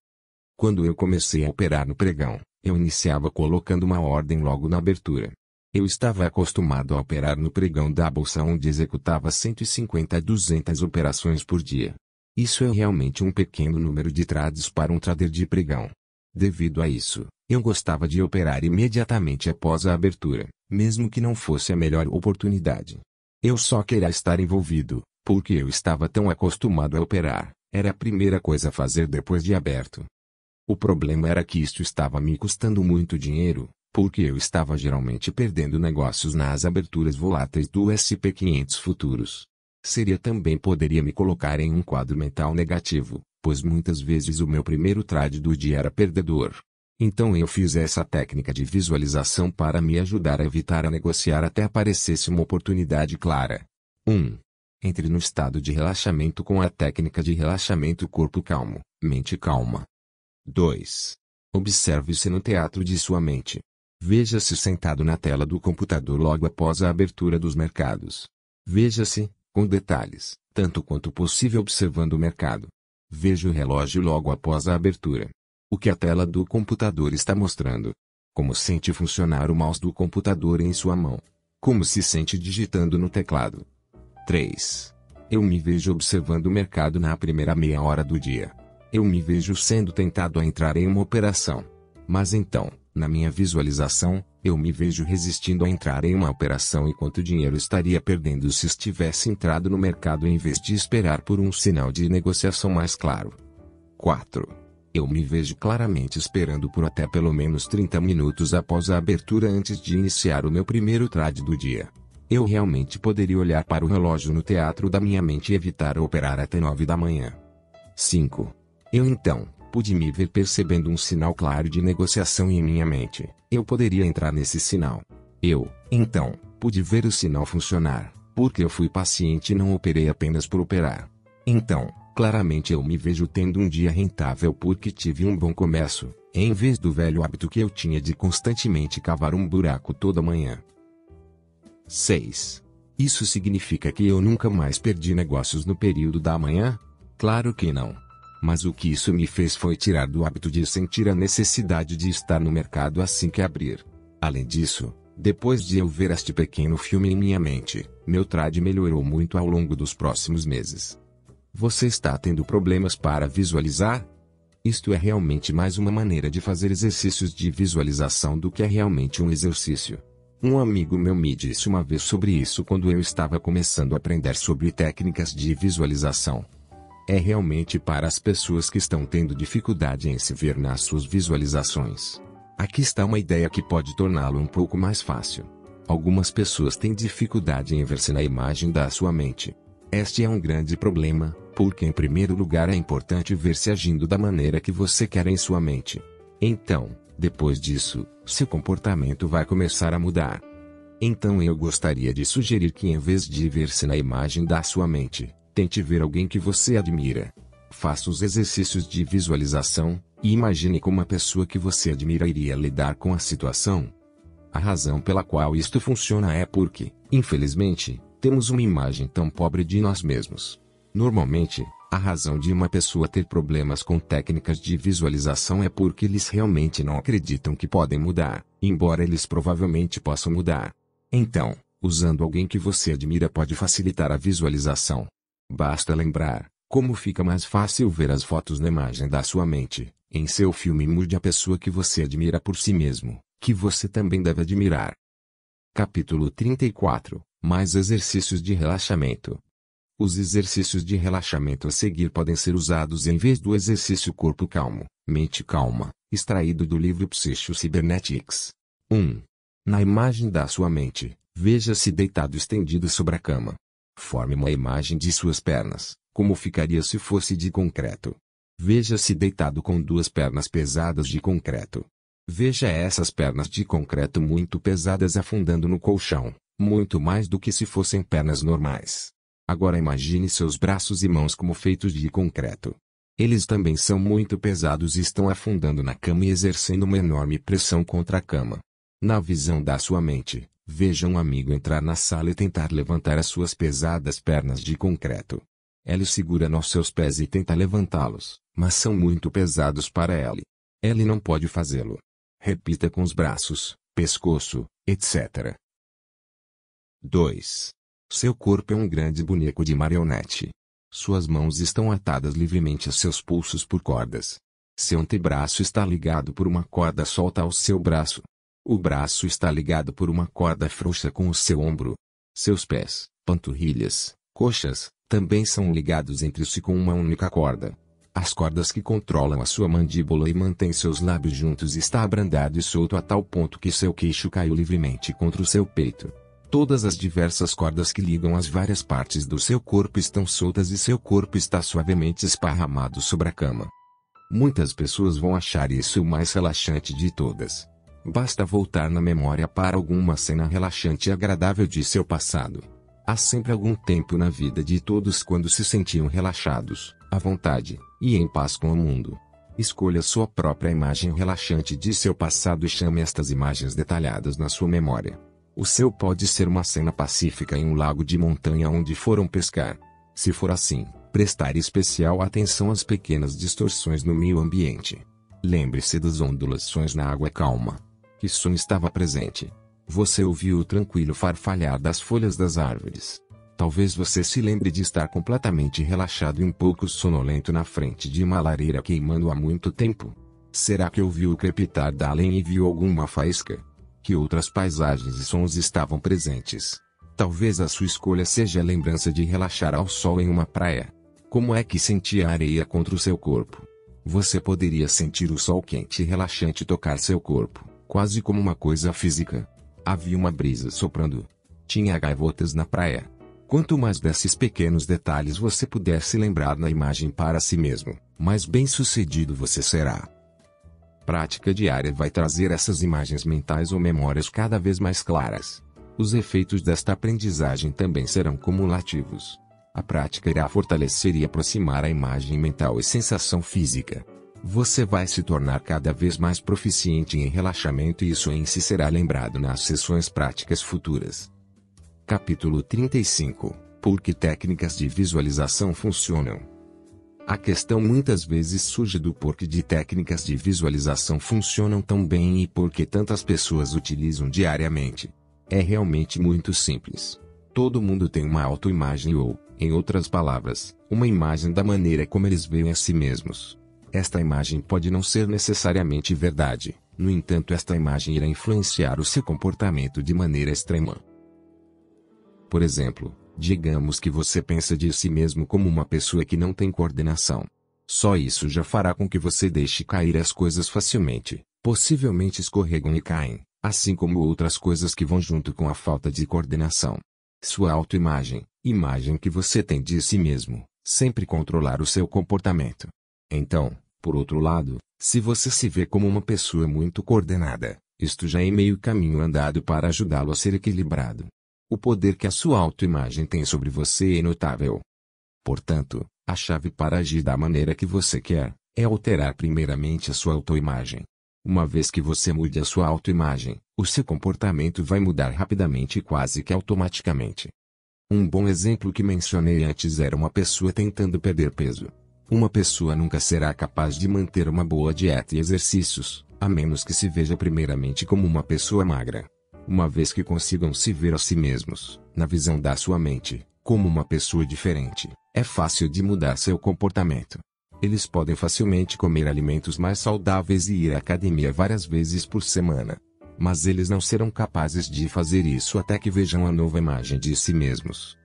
Quando eu comecei a operar no pregão, eu iniciava colocando uma ordem logo na abertura. Eu estava acostumado a operar no pregão da bolsa onde executava 150 a 200 operações por dia. Isso é realmente um pequeno número de trades para um trader de pregão. Devido a isso, eu gostava de operar imediatamente após a abertura, mesmo que não fosse a melhor oportunidade. Eu só queria estar envolvido, porque eu estava tão acostumado a operar, era a primeira coisa a fazer depois de aberto. O problema era que isto estava me custando muito dinheiro, porque eu estava geralmente perdendo negócios nas aberturas voláteis do SP500 futuros. Também poderia me colocar em um quadro mental negativo, pois muitas vezes o meu primeiro trade do dia era perdedor. Então eu fiz essa técnica de visualização para me ajudar a evitar a negociar até aparecesse uma oportunidade clara. 1. Entre no estado de relaxamento com a técnica de relaxamento corpo calmo, mente calma. 2. Observe-se no teatro de sua mente. Veja-se sentado na tela do computador logo após a abertura dos mercados. Veja-se, com detalhes, tanto quanto possível observando o mercado. Veja o relógio logo após a abertura. O que a tela do computador está mostrando. Como sente funcionar o mouse do computador em sua mão. Como se sente digitando no teclado. 3. Eu me vejo observando o mercado na primeira meia hora do dia. Eu me vejo sendo tentado a entrar em uma operação. Mas então, na minha visualização, eu me vejo resistindo a entrar em uma operação e quanto dinheiro estaria perdendo se estivesse entrado no mercado em vez de esperar por um sinal de negociação mais claro. 4. Eu me vejo claramente esperando por até pelo menos 30 minutos após a abertura antes de iniciar o meu primeiro trade do dia. Eu realmente poderia olhar para o relógio no teatro da minha mente e evitar operar até 9 da manhã. 5. Eu então pude me ver percebendo um sinal claro de negociação em minha mente. Eu poderia entrar nesse sinal. Eu, então, pude ver o sinal funcionar, porque eu fui paciente e não operei apenas por operar. Então, claramente eu me vejo tendo um dia rentável porque tive um bom começo, em vez do velho hábito que eu tinha de constantemente cavar um buraco toda manhã. 6. Isso significa que eu nunca mais perdi negócios no período da manhã? Claro que não. Mas o que isso me fez foi tirar do hábito de sentir a necessidade de estar no mercado assim que abrir. Além disso, depois de eu ver este pequeno filme em minha mente, meu trade melhorou muito ao longo dos próximos meses. Você está tendo problemas para visualizar? Isto é realmente mais uma maneira de fazer exercícios de visualização do que é realmente um exercício. Um amigo meu me disse uma vez sobre isso quando eu estava começando a aprender sobre técnicas de visualização. É realmente para as pessoas que estão tendo dificuldade em se ver nas suas visualizações. Aqui está uma ideia que pode torná-lo um pouco mais fácil. Algumas pessoas têm dificuldade em ver-se na imagem da sua mente. Este é um grande problema, porque em primeiro lugar é importante ver-se agindo da maneira que você quer em sua mente. Então, depois disso, seu comportamento vai começar a mudar. Então eu gostaria de sugerir que em vez de ver-se na imagem da sua mente, tente ver alguém que você admira. Faça os exercícios de visualização, e imagine como a pessoa que você admira iria lidar com a situação. A razão pela qual isto funciona é porque, infelizmente, temos uma imagem tão pobre de nós mesmos. Normalmente, a razão de uma pessoa ter problemas com técnicas de visualização é porque eles realmente não acreditam que podem mudar, embora eles provavelmente possam mudar. Então, usando alguém que você admira pode facilitar a visualização. Basta lembrar, como fica mais fácil ver as fotos na imagem da sua mente. Em seu filme mude a pessoa que você admira por si mesmo, que você também deve admirar. Capítulo 34. Mais exercícios de relaxamento. Os exercícios de relaxamento a seguir podem ser usados em vez do exercício Corpo Calmo, Mente Calma, extraído do livro Psycho Cybernetics. 1. Na imagem da sua mente, veja-se deitado estendido sobre a cama. Forme uma imagem de suas pernas, como ficaria se fosse de concreto. Veja-se deitado com duas pernas pesadas de concreto. Veja essas pernas de concreto muito pesadas afundando no colchão, muito mais do que se fossem pernas normais. Agora imagine seus braços e mãos como feitos de concreto. Eles também são muito pesados e estão afundando na cama e exercendo uma enorme pressão contra a cama. Na visão da sua mente, veja um amigo entrar na sala e tentar levantar as suas pesadas pernas de concreto. Ele segura nos seus pés e tenta levantá-los, mas são muito pesados para ele. Ele não pode fazê-lo. Repita com os braços, pescoço, etc. 2. Seu corpo é um grande boneco de marionete. Suas mãos estão atadas livremente a seus pulsos por cordas. Seu antebraço está ligado por uma corda solta ao seu braço. O braço está ligado por uma corda frouxa com o seu ombro. Seus pés, panturrilhas, coxas, também são ligados entre si com uma única corda. As cordas que controlam a sua mandíbula e mantêm seus lábios juntos está abrandado e solto a tal ponto que seu queixo caiu livremente contra o seu peito. Todas as diversas cordas que ligam as várias partes do seu corpo estão soltas e seu corpo está suavemente esparramado sobre a cama. Muitas pessoas vão achar isso o mais relaxante de todas. Basta voltar na memória para alguma cena relaxante e agradável de seu passado. Há sempre algum tempo na vida de todos quando se sentiam relaxados, à vontade, e em paz com o mundo. Escolha sua própria imagem relaxante de seu passado e chame estas imagens detalhadas na sua memória. O seu pode ser uma cena pacífica em um lago de montanha onde foram pescar. Se for assim, prestar especial atenção às pequenas distorções no meio ambiente. Lembre-se das ondulações na água calma. Que som estava presente? Você ouviu o tranquilo farfalhar das folhas das árvores. Talvez você se lembre de estar completamente relaxado e um pouco sonolento na frente de uma lareira queimando há muito tempo. Será que ouviu o crepitar da lenha e viu alguma faísca? Que outras paisagens e sons estavam presentes? Talvez a sua escolha seja a lembrança de relaxar ao sol em uma praia. Como é que sentia a areia contra o seu corpo? Você poderia sentir o sol quente e relaxante tocar seu corpo, quase como uma coisa física. Havia uma brisa soprando. Tinha gaivotas na praia. Quanto mais desses pequenos detalhes você puder se lembrar na imagem para si mesmo, mais bem-sucedido você será. Prática diária vai trazer essas imagens mentais ou memórias cada vez mais claras. Os efeitos desta aprendizagem também serão cumulativos. A prática irá fortalecer e aproximar a imagem mental e sensação física. Você vai se tornar cada vez mais proficiente em relaxamento e isso em si será lembrado nas sessões práticas futuras. Capítulo 35. Por que técnicas de visualização funcionam? A questão muitas vezes surge do porquê de técnicas de visualização funcionam tão bem e por que tantas pessoas utilizam diariamente. É realmente muito simples. Todo mundo tem uma autoimagem ou, em outras palavras, uma imagem da maneira como eles veem a si mesmos. Esta imagem pode não ser necessariamente verdade, no entanto esta imagem irá influenciar o seu comportamento de maneira extrema. Por exemplo, digamos que você pensa de si mesmo como uma pessoa que não tem coordenação. Só isso já fará com que você deixe cair as coisas facilmente, possivelmente escorregam e caem, assim como outras coisas que vão junto com a falta de coordenação. Sua autoimagem, imagem que você tem de si mesmo, sempre controlar o seu comportamento. Então, por outro lado, se você se vê como uma pessoa muito coordenada, isto já é meio caminho andado para ajudá-lo a ser equilibrado. O poder que a sua autoimagem tem sobre você é notável. Portanto, a chave para agir da maneira que você quer, é alterar primeiramente a sua autoimagem. Uma vez que você mude a sua autoimagem, o seu comportamento vai mudar rapidamente e quase que automaticamente. Um bom exemplo que mencionei antes era uma pessoa tentando perder peso. Uma pessoa nunca será capaz de manter uma boa dieta e exercícios, a menos que se veja primeiramente como uma pessoa magra. Uma vez que consigam se ver a si mesmos, na visão da sua mente, como uma pessoa diferente, é fácil de mudar seu comportamento. Eles podem facilmente comer alimentos mais saudáveis e ir à academia várias vezes por semana. Mas eles não serão capazes de fazer isso até que vejam a nova imagem de si mesmos.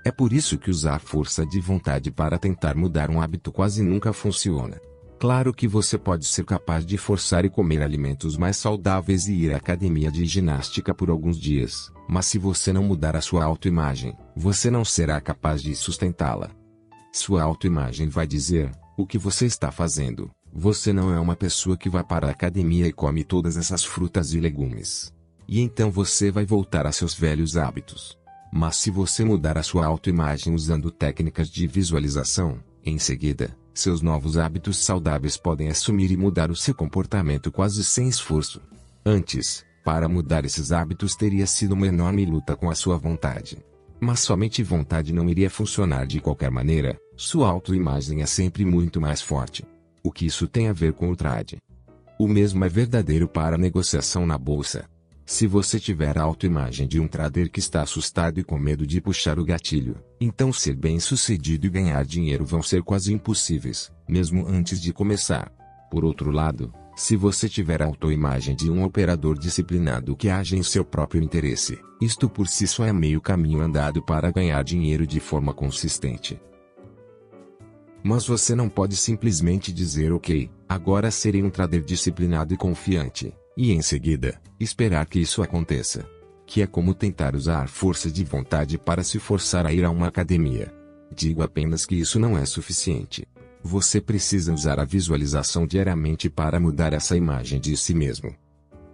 É por isso que usar força de vontade para tentar mudar um hábito quase nunca funciona. Claro que você pode ser capaz de forçar e comer alimentos mais saudáveis e ir à academia de ginástica por alguns dias, mas se você não mudar a sua autoimagem, você não será capaz de sustentá-la. Sua autoimagem vai dizer: o que você está fazendo? Você não é uma pessoa que vai para a academia e come todas essas frutas e legumes. E então você vai voltar a seus velhos hábitos. Mas se você mudar a sua autoimagem usando técnicas de visualização, em seguida, seus novos hábitos saudáveis podem assumir e mudar o seu comportamento quase sem esforço. Antes, para mudar esses hábitos teria sido uma enorme luta com a sua vontade. Mas somente vontade não iria funcionar de qualquer maneira, sua autoimagem é sempre muito mais forte. O que isso tem a ver com o trade? O mesmo é verdadeiro para a negociação na bolsa. Se você tiver a autoimagem de um trader que está assustado e com medo de puxar o gatilho, então ser bem-sucedido e ganhar dinheiro vão ser quase impossíveis, mesmo antes de começar. Por outro lado, se você tiver a autoimagem de um operador disciplinado que age em seu próprio interesse, isto por si só é meio caminho andado para ganhar dinheiro de forma consistente. Mas você não pode simplesmente dizer ok, agora serei um trader disciplinado e confiante, e em seguida, esperar que isso aconteça. Que é como tentar usar força de vontade para se forçar a ir a uma academia. Digo apenas que isso não é suficiente. Você precisa usar a visualização diariamente para mudar essa imagem de si mesmo.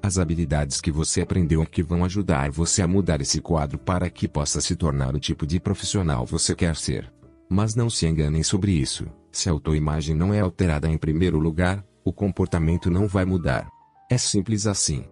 As habilidades que você aprendeu aqui vão ajudar você a mudar esse quadro para que possa se tornar o tipo de profissional você quer ser. Mas não se enganem sobre isso, se a autoimagem não é alterada em primeiro lugar, o comportamento não vai mudar. É simples assim.